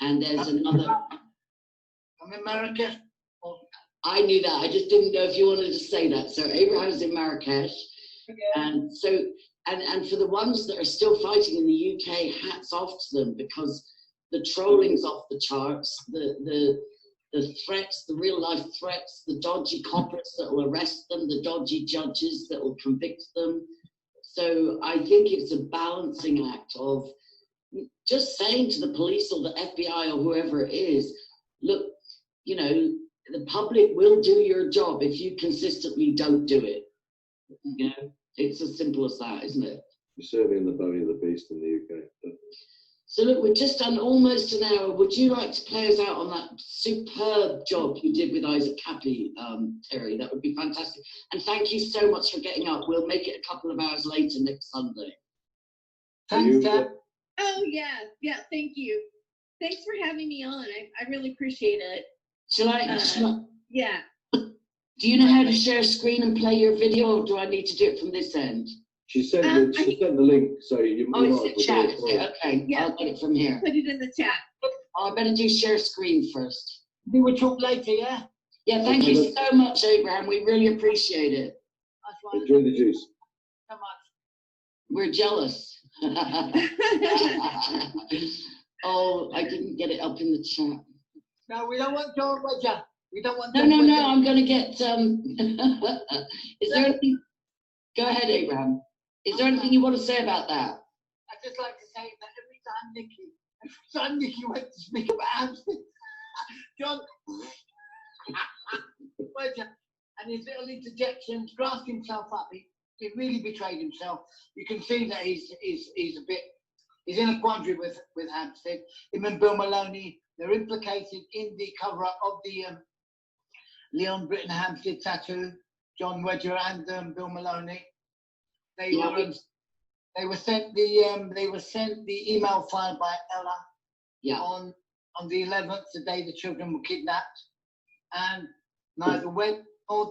And there's another. I'm in Marrakesh. I knew that. I just didn't know if you wanted to say that. So Abraham's in Marrakesh. And so, and for the ones that are still fighting in the UK, hats off to them, because the trolling's off the charts, the threats, the real life threats, the dodgy coppers that will arrest them, the dodgy judges that will convict them. So I think it's a balancing act of just saying to the police or the FBI or whoever it is, look, the public will do your job if you consistently don't do it. It's as simple as that, isn't it? You're certainly in the belly of the beast in the UK. So look, we've just done almost an hour. Would you like to play us out on that superb job you did with Isaac Cappy, Terry? That would be fantastic. And thank you so much for getting up. We'll make it a couple of hours later next Sunday. Thanks, Dad. Oh, yeah, thank you. Thanks for having me on. I really appreciate it. Shall I? Yeah. Do you know how to share screen and play your video, or do I need to do it from this end? She sent the link, so you might. Oh, it's the chat. Okay, yeah. I'll get it from here. Put it in the chat. Oh, I better do share screen first. We will talk later, yeah? Yeah, thank you so much, Abraham. We really appreciate it. Enjoy the juice. So much. We're jealous. Oh, I didn't get it up in the chat. No, we don't want John Wedger. We don't want. No, John no, Wedger. no. I'm going to get. Is there anything? Go ahead, Abraham. Is there anything you want to say about that? I'd just like to say that every time Nikki went to speak about Hampstead, John Wedger and his little interjections, grasped himself up. He really betrayed himself. You can see that he's in a quandary with Hampstead. Him and Bill Maloney, they're implicated in the cover-up of the Leon Britton Hampstead tattoo. John Wedger and Bill Maloney. They were sent the email file by Ella on the 11th, the day the children were kidnapped, and neither Wedger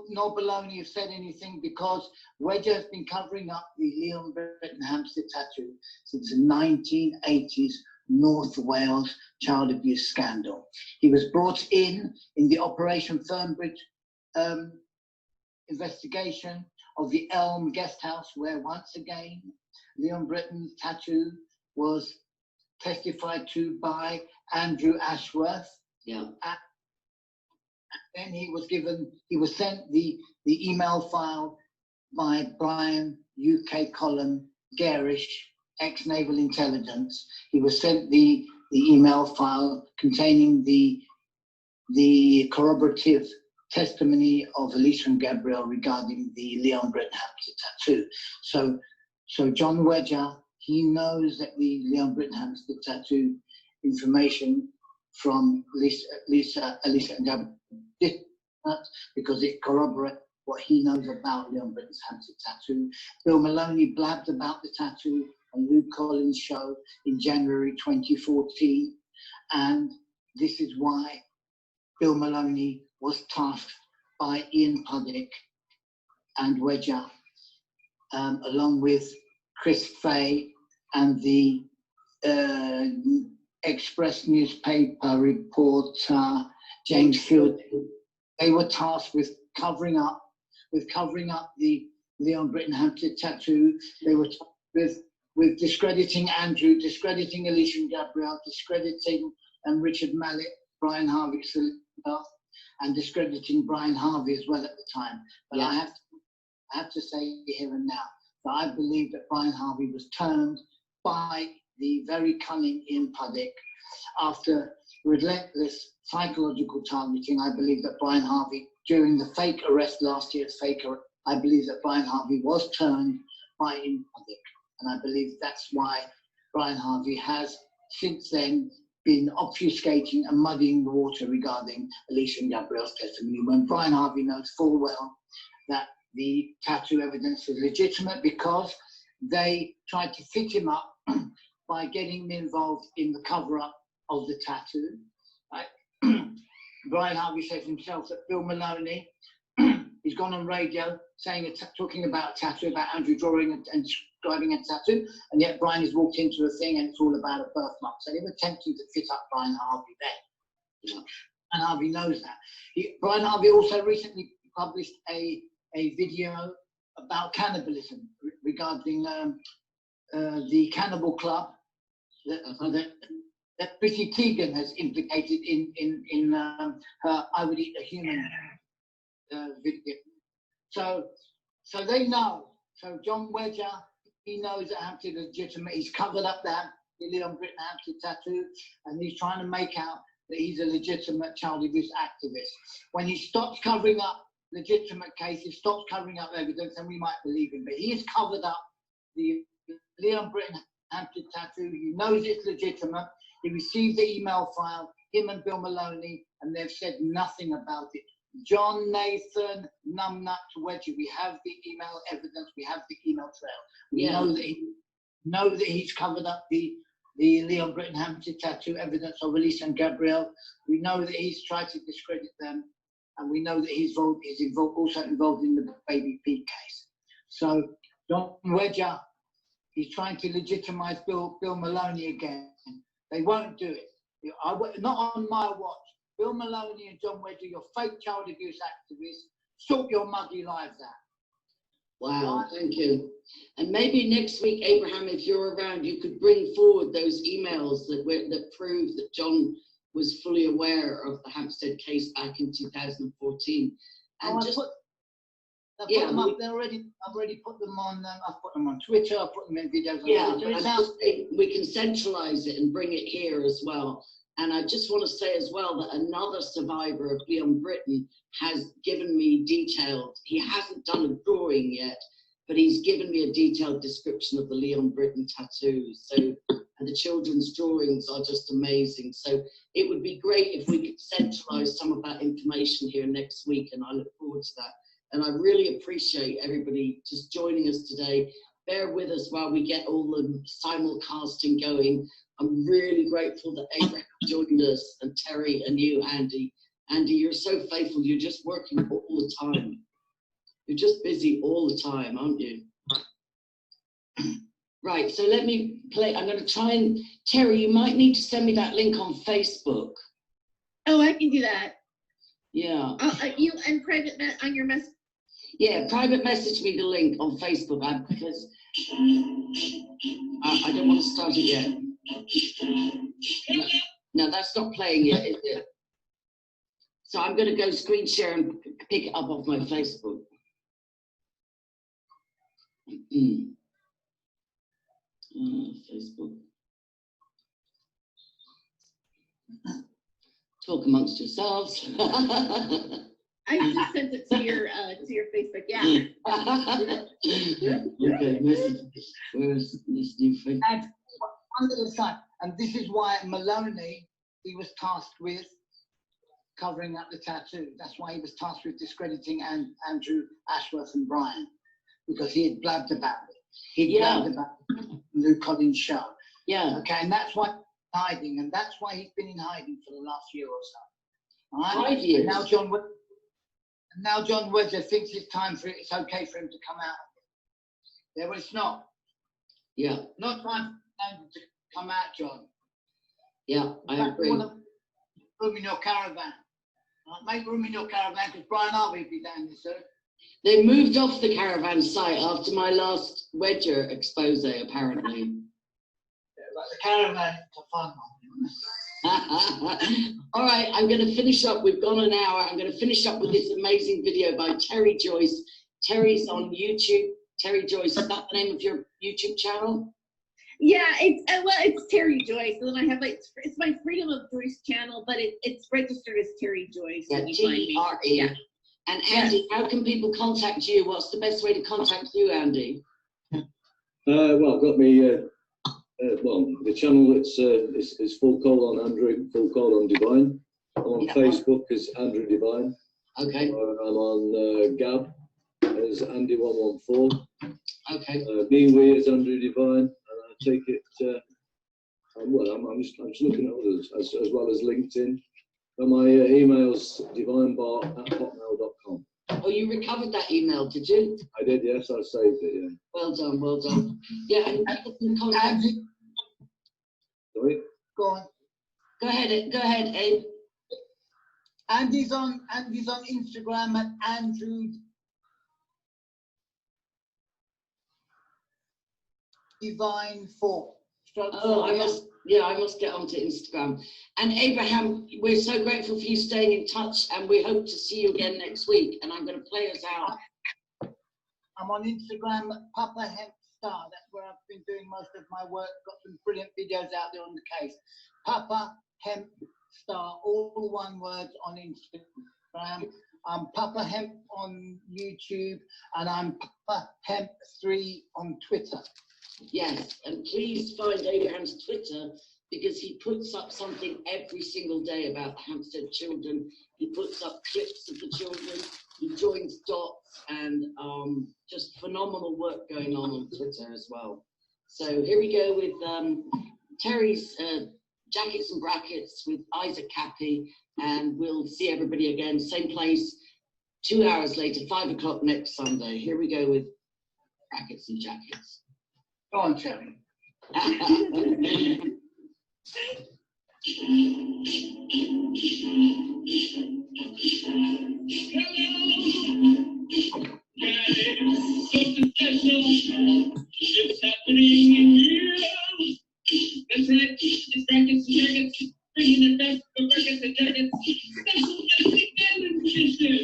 nor Maloney have said anything because Wedger has been covering up the Leon Britton Hampstead tattoo since the 1980s North Wales child abuse scandal. He was brought in the Operation Fernbridge investigation of the Elm Guest House, where once again Leon Britton's tattoo was testified to by Andrew Ashworth. Yeah. Then he was sent the email file by Brian UK Colin Garish, ex-Naval Intelligence. He was sent the email file containing the corroborative testimony of Elisa and Gabriel regarding the Leon Britton Hampstead tattoo. So John Wedger, he knows that the Leon Britton Hampstead tattoo information from Elisa and Gabriel did not, because it corroborates what he knows about Leon Britton's Hampstead tattoo. Bill Maloney blabbed about the tattoo on Luke Collins' show in January 2014, and this is why Bill Maloney was tasked by Ian Puddick and Wedger, along with Chris Fay and the Express newspaper reporter James Field. They were tasked with covering up the Leon Britton Hampstead tattoo. They were tasked with discrediting Andrew, discrediting Alicia and Gabrielle, discrediting Richard Mallet, Brian Harvey's solicitor, and discrediting Brian Harvey as well at the time. But I have to say here and now that I believe that Brian Harvey was turned by the very cunning Ian Puddick after relentless psychological targeting. I believe that Brian Harvey, during the fake arrest last year's fake arrest, I believe that Brian Harvey was turned by Ian Puddick. And I believe that's why Brian Harvey has since then been obfuscating and muddying the water regarding Alicia and Gabrielle's testimony, when Brian Harvey knows full well that the tattoo evidence is legitimate because they tried to fit him up by getting him involved in the cover-up of the tattoo. Right? Brian Harvey says himself that Bill Maloney, he's gone on radio saying, talking about a tattoo, about Andrew drawing and describing a tattoo, and yet Brian has walked into a thing and it's all about a birthmark. So they were attempting to fit up Brian Harvey there. And Harvey knows that. Brian Harvey also recently published a video about cannibalism regarding the cannibal club that Chrissy Teigen has implicated in her I Would Eat a Human video. So they know. So John Wedger, he knows that Hampstead is legitimate. He's covered up the Leon Britton Hampstead tattoo, and he's trying to make out that he's a legitimate child abuse activist. When he stops covering up legitimate cases, stops covering up evidence, and we might believe him, but he has covered up the Leon Britton Hampstead tattoo. He knows it's legitimate. He received the email file, him and Bill Maloney, and they've said nothing about it. John Nathan Numbnut Wedger, we have the email evidence, we have the email trail. We know that he's covered up the Leon Britton Hampstead tattoo evidence of Elisa and Gabrielle. We know that he's tried to discredit them, and we know that he's also involved in the Baby P case. So John Wedger, he's trying to legitimize Bill Maloney again. They won't do it. Not on my watch. Bill Maloney and John Wedger, your fake child abuse activists, sort your muggy lives out. Wow, thank you. And maybe next week, Abraham, if you're around, you could bring forward those emails that prove that John was fully aware of the Hampstead case back in 2014. And I've put them up there already. I've already put them on. I've put them on Twitter. I've put them in videos. We can centralize it and bring it here as well. And I just want to say as well that another survivor of Leon Britton has given me detailed. He hasn't done a drawing yet, but he's given me a detailed description of the Leon Britton tattoos. So, and the children's drawings are just amazing. So it would be great if we could centralize some of that information here next week, and I look forward to that. And I really appreciate everybody just joining us today. Bear with us while we get all the simulcasting going. I'm really grateful that Abraham joined us, and Terry and you, Andy. Andy, you're so faithful. You're just working all the time. You're just busy all the time, aren't you? Right, so let me play. I'm going to try and, Terry, you might need to send me that link on Facebook. Oh, I can do that. Yeah. You and private on your message. Yeah, private message me the link on Facebook, because I don't want to start it yet. No, that's not playing yet, is it? So I'm going to go screen share and pick it up off my Facebook. Facebook. Talk amongst yourselves. I just sent it to your Facebook. Yeah. Okay, where's this new Facebook? And one little side, and this is why Maloney, he was tasked with covering up the tattoo. That's why he was tasked with discrediting Andrew, Ashworth, and Brian, because he had blabbed about it. He blabbed about the Lou Collins show. Yeah. Okay, and that's why he's hiding, and that's why he's been in hiding for the last year or so. All right? 5 years. And now John Wedger thinks it's time for it. It's okay for him to come out. Yeah, but it's not. Yeah. Not time for him to come out, John. Yeah, I agree. Room in your caravan. Make room in your caravan, because Brian Harvey will be down there soon. They moved off the caravan site after my last Wedger expose, apparently. Yeah, but the caravan is a fun one. All right, I'm going to finish up. We've gone an hour. I'm going to finish up with this amazing video by Terry Joyce. Terry's on YouTube. Terry Joyce, is that the name of your YouTube channel? Yeah, it's Terry Joyce, and then I have it's my Freedom of Joyce channel, but it's registered as Terry Joyce. Yeah, TRE. Yeah. And Andy, how can people contact you? What's the best way to contact you, Andy? Well, I've got me. Well, the channel is full colon Andrew, full colon Divine. I'm on Facebook as Andrew Divine. Okay. I'm on Gab as Andy114. Okay. MeWe as Andrew Divine, and I take it. I'm just looking at others as well as LinkedIn. And my email's divinebar@hotmail.com. Oh, you recovered that email, did you? I did, yes, I saved it, yeah. Well done, well done. Yeah, and people can contact you. Sorry? Go on. Go ahead, Abe. Andy's on Instagram at Andrew Divine 4. Oh, I must get onto Instagram. And Abraham, we're so grateful for you staying in touch, and we hope to see you again next week. And I'm going to play us out. I'm on Instagram at Papa Hemp Star. That's where I've been doing most of my work. Got some brilliant videos out there on the case. Papa Hemp Star, all one word on Instagram. I'm Papa Hemp on YouTube, and I'm Papa Hemp 3 on Twitter. Yes, and please find Abraham's Twitter, because he puts up something every single day about the Hampstead children. He puts up clips of the children, he joins dots, and just phenomenal work going on Twitter as well. So here we go with Terry's Jackets and Brackets with Isaac Cappy, and we'll see everybody again, same place, 2 hours later, 5 o'clock next Sunday. Here we go with Brackets and Jackets. Go on, Terry. Hello. something special is happening in here. That's right, it's brackets and jackets, bringing it back for brackets and jackets. Special ethnic island edition.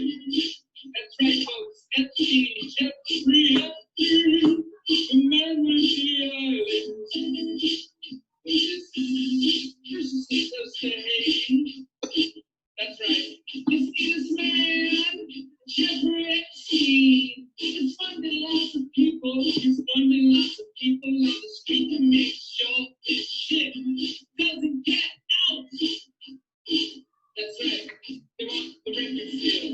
That's right, folks. Epstein, Jeffrey Epstein, remember the islands. This is close to Haiti. That's right. You see this man, Jeffrey Epstein, is funding lots of people. He's funding lots of people on the street to make sure this shit doesn't get out. That's right. They want the record deal.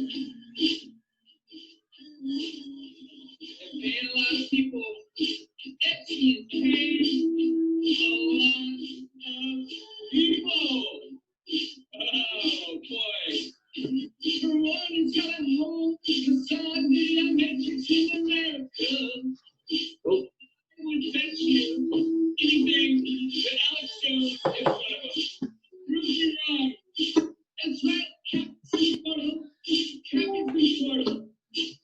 They're paying a lot of people. Epstein is paying a lot of people. Oh boy. For one, he's got a whole facade media matrix in America. Oh. I would bet you anything that Alex Jones is one of them. Prove me wrong. That's right, Captain's photo. Captain's photo.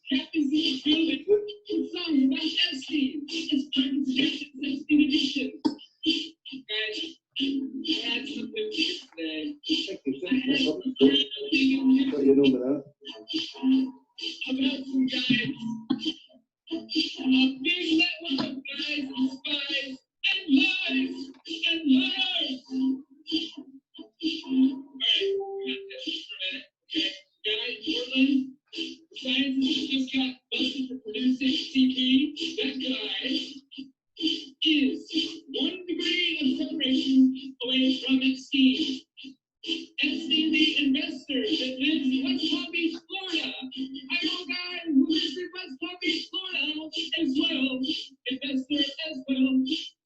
Captain's in the building. It's a song about Epstein. It's Captain's Epstein edition. Guys, I had something for you today. Thank you. Got your number now. About some guys. A big network of guys and spies and lies and liars. Alright, we got this for a minute. Okay, guy in Portland, the scientist just got busted for producing CP. That guy is 1 degree of separation away from Epstein. Epstein, the investor that lives in West Palm Beach, Florida. I know a guy who lives in West Palm Beach, Florida as well. Investor as well.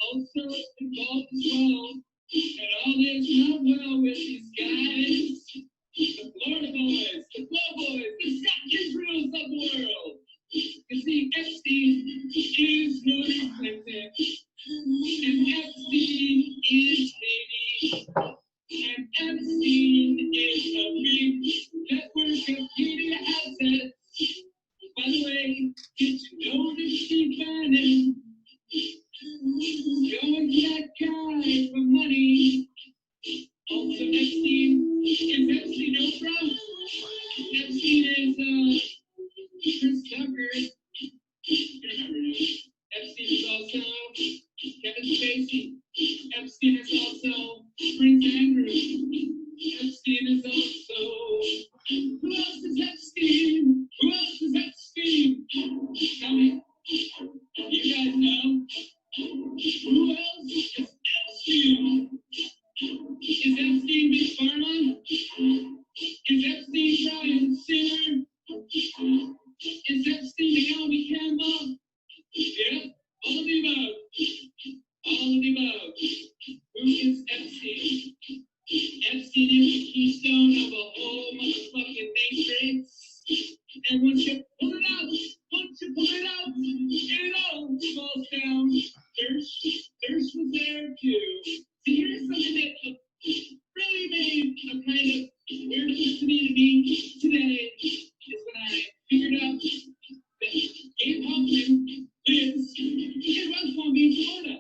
Also involved as well. And all is not well with these guys. The Florida boys, the Flow boys, the Scott Israels of the world. You see, Epstein is Hillary Clinton. And Epstein is Haiti. And Epstein is a big network of media assets. By the way, did you know that Steve Bannon going to that guy for money? Also, Epstein is Epstein Oprah. Epstein is Chris Tucker. You remember him. Epstein is also Kevin Spacey. Epstein is also Prince Andrew. Epstein is also. Who else is Epstein? Who else is Epstein? Tell me. You guys know. Who else is Epstein? Is Epstein Big Pharma? Is Epstein Brian Singer? Is Epstein Naomi Campbell? Yeah, all of the above. All of the above. Who is Epstein? Epstein is the keystone of a whole motherfucking matrix. And once you pull it out, it all falls down. Thirst was there too. So here's something that really made a kind of weird epiphany to me today, is when I figured out that Gabe Hoffman lives in West Palm Beach, Florida,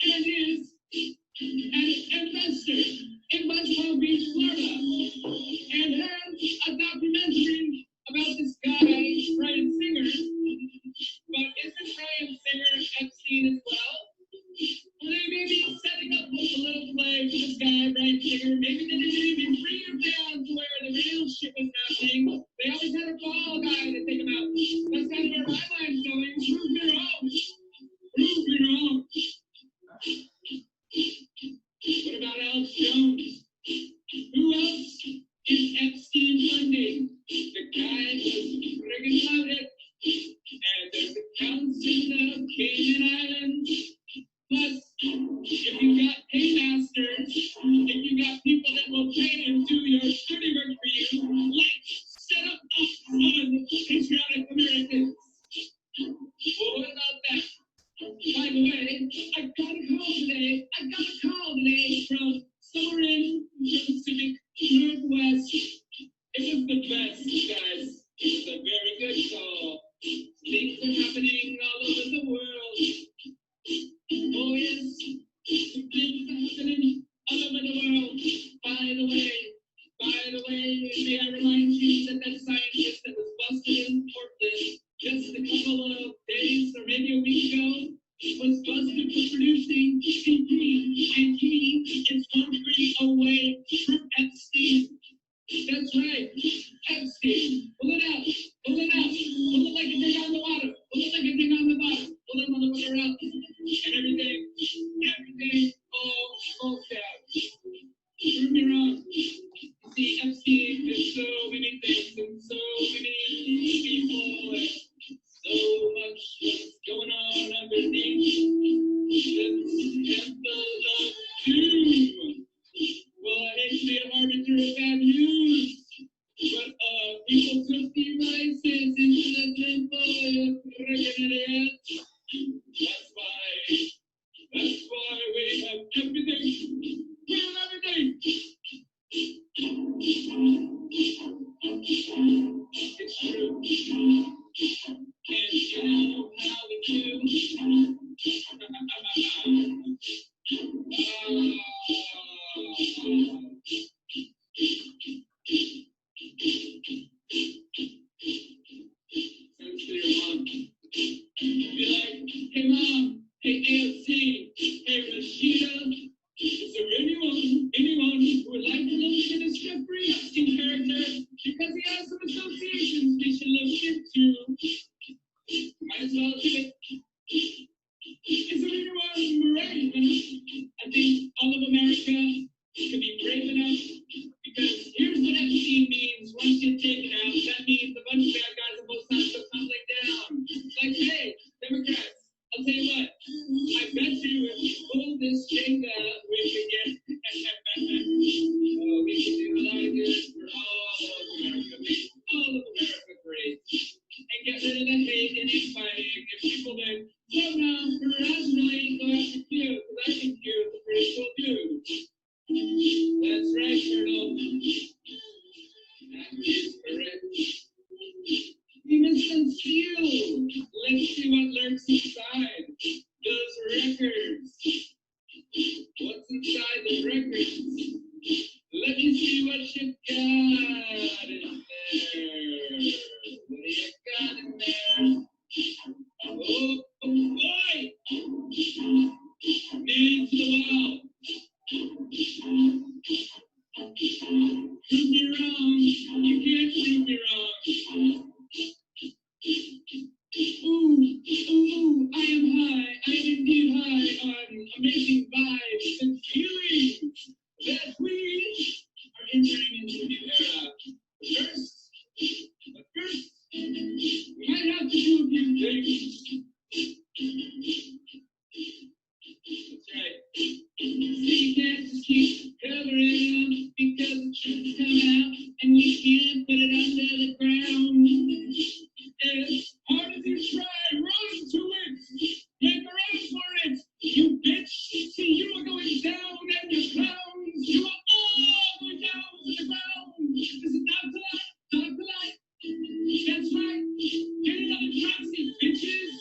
and is an investor in West Palm Beach, Florida, and has a documentary about this guy, Brian Singer. But isn't Brian Singer Epstein as well? Well, they may be setting up a little play for this guy, Brian Singer. Maybe they didn't even bring him down to where the real shit was happening. They always had a fall guy to take him out. That's kind of where my mind's going. Prove me wrong. Prove me wrong. What about Alex Jones? Who else is Epstein funding? The guy was friggin' loaded. And there's accounts in the Cayman Islands. Plus, if you got paymasters, if you got people that will pay and do your dirty work for you, like set up on patriotic Americans. Well, what about that? By the way, I got a call today from somewhere in the Pacific Northwest. It was the best, guys. It was a very good call. Things are happening away from Epstein. That's right, Epstein. Pull it out, pull it out, pull it like a thing on the water, pull it like a thing on the bottom, pull that motherfucker out, and everything all falls down. Prove me wrong. See, Epstein did so many things and so many people and so much was going on underneath the temple of doom. Well, I hate to be a harbinger of bad news, but people took devices into the temple of Regeneration. That's why we have everything. We have everything. It's true. And you know how we do. Sounds to your mom. Be like, hey mom, hey AFC, hey Rashida, is there anyone who would like to look at this Jeffrey Epstein character? Because he has some associations we should look into. Might as well do it. Is there anyone brave enough? I think all of America could be brave enough, because here's what Epstein means once you take it out. That means a bunch of bad guys on both sides are tumbling down. It's like, hey, Democrats, I'll tell you what, I bet you if you pull this Jenga, we could get, oh, we could do a lot of good for all of America, make all of America great, and get rid of the hate and infighting, and people that somehow irrationally go after Q, because I think Q is a pretty cool dude. That's right, Colonel. That is correct. We must conceal. Let's see what lurks inside those records. What's inside the records? Let me see what you got in there. What do you got in there? Oh boy! Names to the wall. Prove me wrong. You can't prove me wrong. Ooh, I am high. I am indeed high on amazing vibes and feelings that we are entering into a new era. But first, we might have to do a few things. That's right. So you can't just keep covering up because the truth come out and you can't put it under the ground. As hard as you try, run to it. Make a run for it. You bitch. See, you are going down and your clowns. You are all going down to the ground. This is not to lie. Not to lie. That's right. Get another proxy, bitches.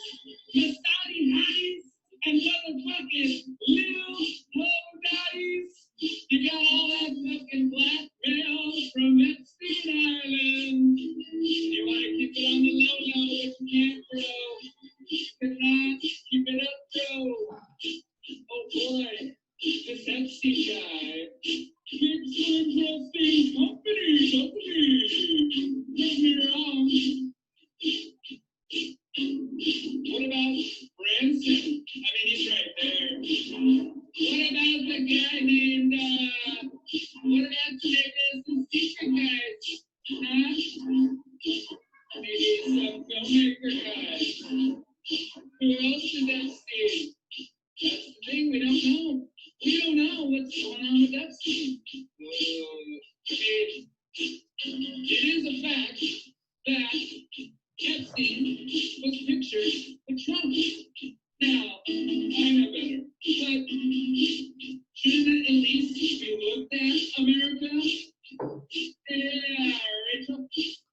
Masadi hotties and motherfucking little hoe daddies. You got all that fucking blackmail from Epstein Island. You want to keep it on the low, but you can't, bro. You cannot keep it up, bro. Oh boy, this Epstein guy keeps interesting company. Prove me wrong. What about Branson? I mean, he's right there. What about the guy named, what about Davis and secret guys? Huh? Maybe some filmmaker guy. Who else is Epstein? That's the thing, we don't know. We don't know what's going on with Epstein. It is a fact that Epstein was pictured with Trump. Now, I know better, but shouldn't it at least be looked at, America? Yeah, Rachel,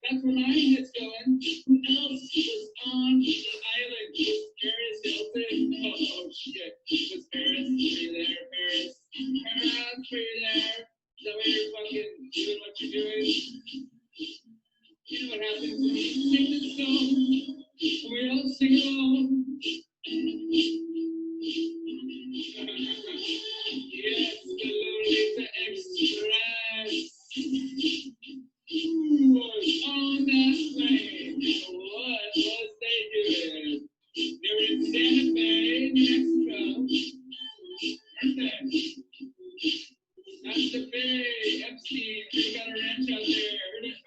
that's where my head's going. Who else was on the island? Was Paris Hilton? Oh, shit. Was Paris? Were you there, Paris? Paris, were you there? Is that why you're fucking doing what you're doing? You know what happens when we sing this song? And we all sing along. Yes, the Lolita X Hey, Epstein, we got a ranch out there.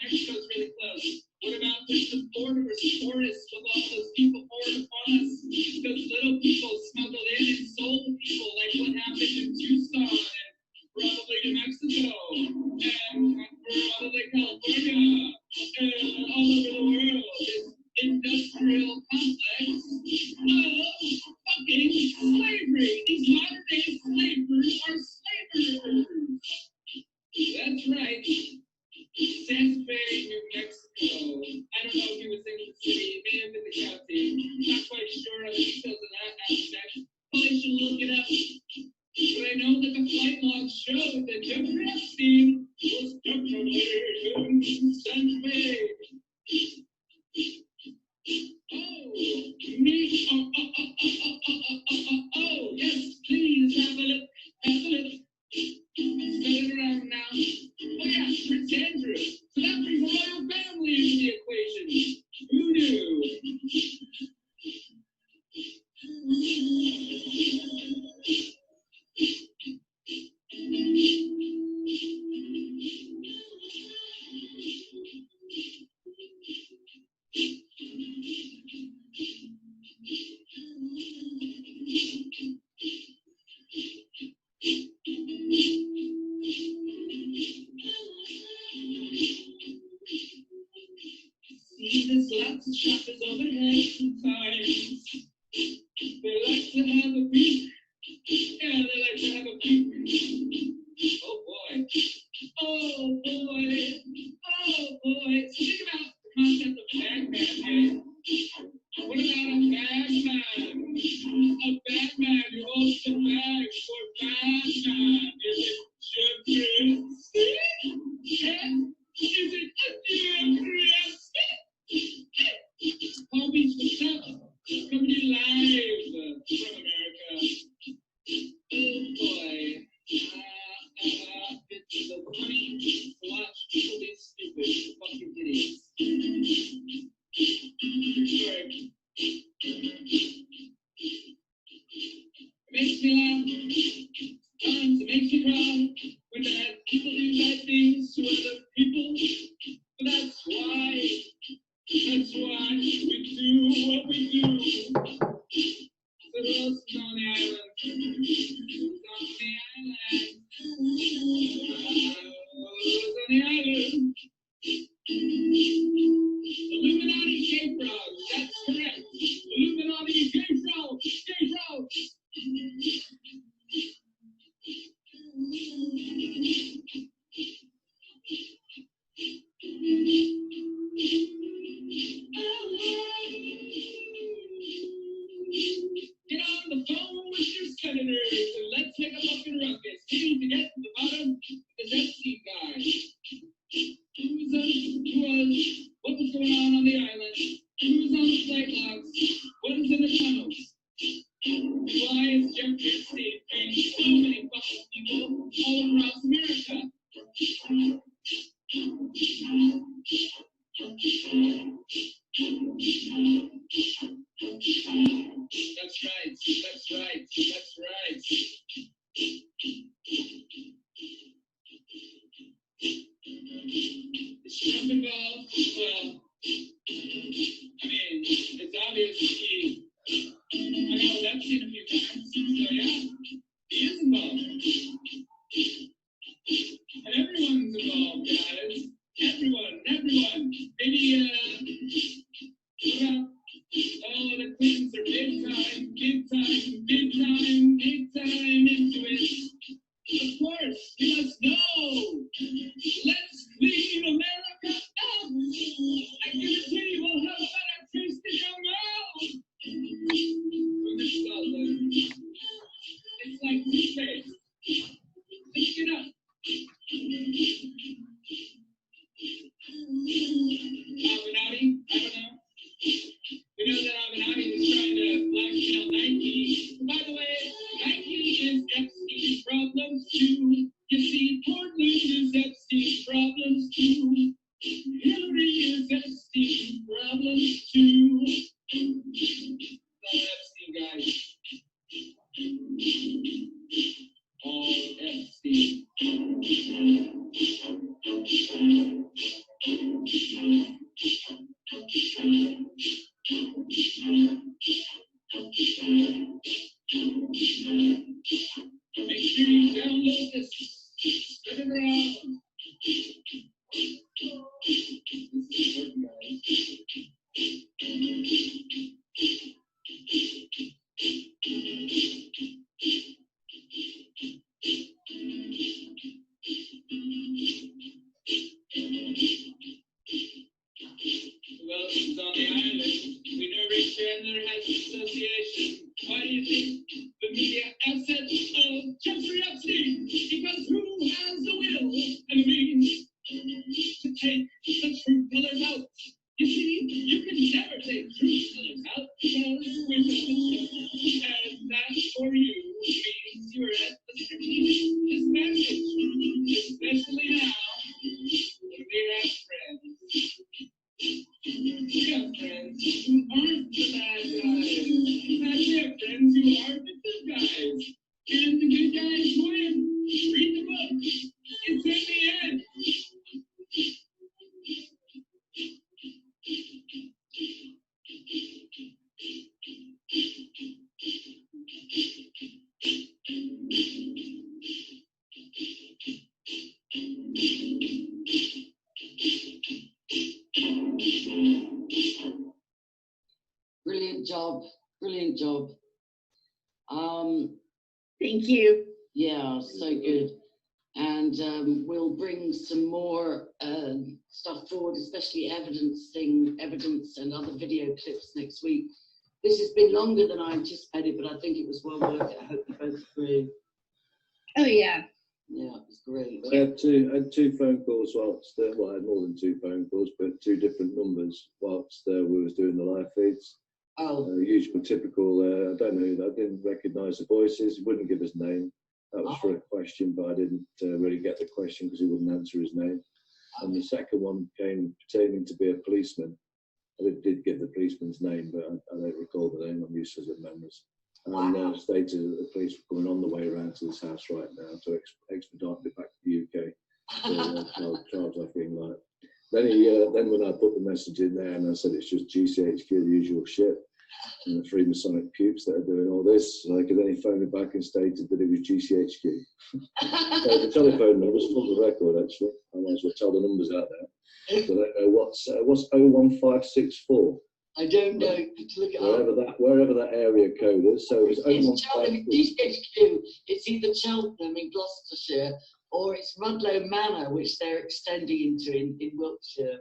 Mexico's really close. What about the borders, forests with all those people pouring upon us? Those little people smuggled in and sold to people, like what happened in Tucson and probably New Mexico and probably California and all over the world. This industrial complex of fucking slavery. These modern day slavers are slavers. That's right. Santa Fe, New Mexico. I don't know if he was in the city, it may have been the county. Not quite sure of the details of that aspect. Probably should look it up. But I know that the flight logs show that Jeffrey Epstein was definitely in Santa Fe. Oh, me? Oh, yes, please have a look. Have a look. Spin it around now. Oh yeah, Prince Andrew. So that brings the royal family into the equation. Who knew? See, there's lots of shoppers overhead sometimes. They like to have a peek. Yeah, they like to have a peek. Oh boy. Oh boy. Oh boy. So think about the concept of bagman, man. What about a bagman? A bagman who holds the bag for Batman. Is it Jeffrey? Is it Jeffrey? Palm Beach, what's up? Coming to you live from America. Oh boy. It's so funny to watch people be stupid, fucking idiots. True story. It makes me laugh. Sometimes it makes me cry when bad people do bad things to other people. But that's why we do what we do. So who else is on the island? Who's on the island? Who's on the island? Illuminati gay frogs, that's correct. Illuminati gay frogs, gay frogs. Get on the phone with your senators and let's make a fucking ruckus. We need to get to the bottom of this Epstein guy. What was going on the island? Who was on the flight logs? What is in the tunnels? Why is Jeffrey Epstein paying so many fucking people all across America? That's right, that's right, that's right. Is Trump involved? Well, I mean, it's obvious I know Epstein a few times, so yeah, he is involved. And everyone's involved, guys. Everyone. Maybe, what about, oh, the Clintons are big time into it. Of course, we must know. Let's clean America up. I guarantee we'll have better taste in your mouth. It's like toothpaste. Pick it up. Illuminati? I don't know. We know that Illuminati is trying to blackmail Nike. By the way, Nike is Epstein's problems too. You see, Portland is Epstein's problems too. Hillary is Epstein's problems too. All Epstein guys. All Epstein. Well, it's on the island. We know Rich Chandler has an association. Why do you think the media assets of Jeffrey Epstein? Because who has the will and the means to take the truth tellers out? You see, you can never take truth tellers out because we're the system. And that for you means you're at the strategic disadvantage. Especially now, when we have friends. We have friends who aren't the bad guys. In fact, we have friends who are the good guys. And the good guys win. Read the book. It's in the end. Brilliant job. Brilliant job. Thank you. Yeah, so good. And we'll bring some more stuff forward, especially evidence and other video clips next week. This has been longer than I anticipated, but I think it was well worth it. I hope you both agree. Oh, yeah. Yeah, it was great. I had two phone calls whilst, well, I had more than two phone calls, but two different numbers whilst we was doing the live feeds. Oh. Usual, typical, I don't know, I didn't recognise the voices, he wouldn't give his name. That was for a question, but I didn't really get the question because he wouldn't answer his name. And the second one came pretending to be a policeman. I did give the policeman's name, but I don't recall the name. I'm useless at memories. And stated that the police were coming on the way around to this house right now to expedite me back to the UK. Child offering like. Then when I put the message in there and I said it's just GCHQ, the usual shit, and the Freemasonic pupes that are doing all this, so they could then phone me back and stated that it was GCHQ. So the telephone number's full of the record actually. I might as well tell the numbers out there. So what's 01564? I don't know. To look it up. Wherever that area code is. So it's 01564. It's either Cheltenham in Gloucestershire or it's Rudloe Manor, which they're extending into in Wiltshire.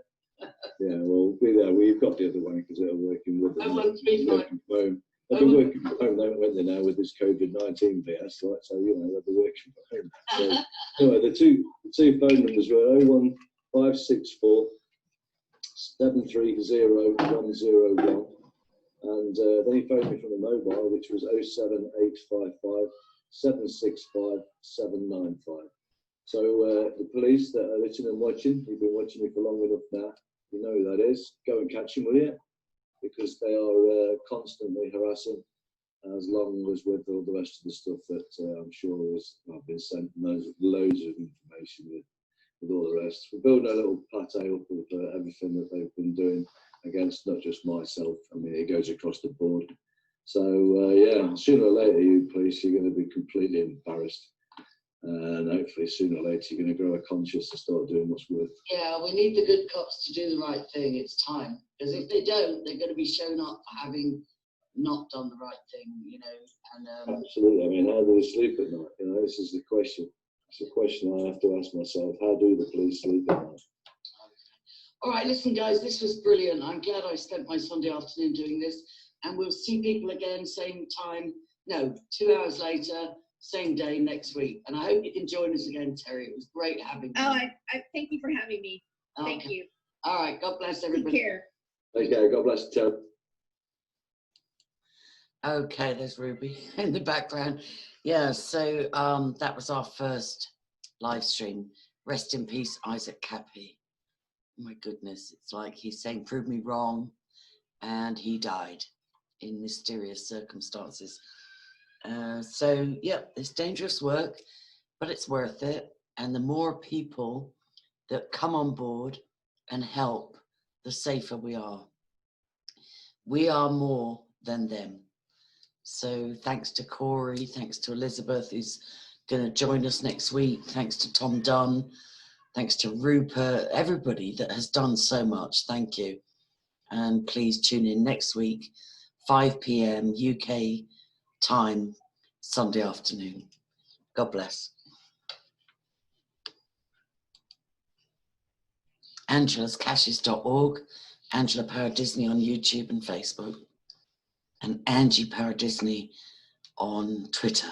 Yeah, well, we've got the other one because they're working with them. Working from home. They'll be working from home, won't they, now with this COVID-19 BS, right? So, you know, they'll be working from home. So, anyway, the two phone numbers were 01564 730101, and then he phoned me from the mobile, which was 07855 765 795. So the police that are listening and watching, you've been watching me for long enough now, you know who that is. Go and catch them, will you? Because they are constantly harassing, as long as with all the rest of the stuff that I'm sure I've been sent, and there's loads of information with all the rest. We're building a little plateau up of everything that they've been doing against not just myself. I mean, it goes across the board. So yeah, sooner or later, you police, you're going to be completely embarrassed. And hopefully sooner or later you're going to grow a conscience and start doing what's worth. Yeah, we need the good cops to do the right thing. It's time. Because if they don't, they're going to be shown up for having not done the right thing, you know. And absolutely. I mean, how do they sleep at night? You know, this is the question. It's a question I have to ask myself. How do the police sleep at night? All right, listen, guys, this was brilliant. I'm glad I spent my Sunday afternoon doing this. And we'll see people again, same time. No, 2 hours later. Same day next week, and I hope you can join us again, Terry. It was great having you. Oh, I thank you for having me. Thank you. All right, God bless everybody. Take care. Okay, God bless you, Terry. Okay, there's Ruby in the background. Yeah, so that was our first live stream. Rest in peace, Isaac Cappy. Oh my goodness, it's like he's saying, prove me wrong, and he died in mysterious circumstances. So, yeah, it's dangerous work, but it's worth it. And the more people that come on board and help, the safer we are. We are more than them. So thanks to Corey, thanks to Elizabeth, who's going to join us next week. Thanks to Tom Dunn. Thanks to Rupert, everybody that has done so much. Thank you. And please tune in next week, 5 p.m. UK time, Sunday afternoon. God bless. Angela'sCashes.org, Angela Paradisney on YouTube and Facebook, and Angie Paradisney on Twitter.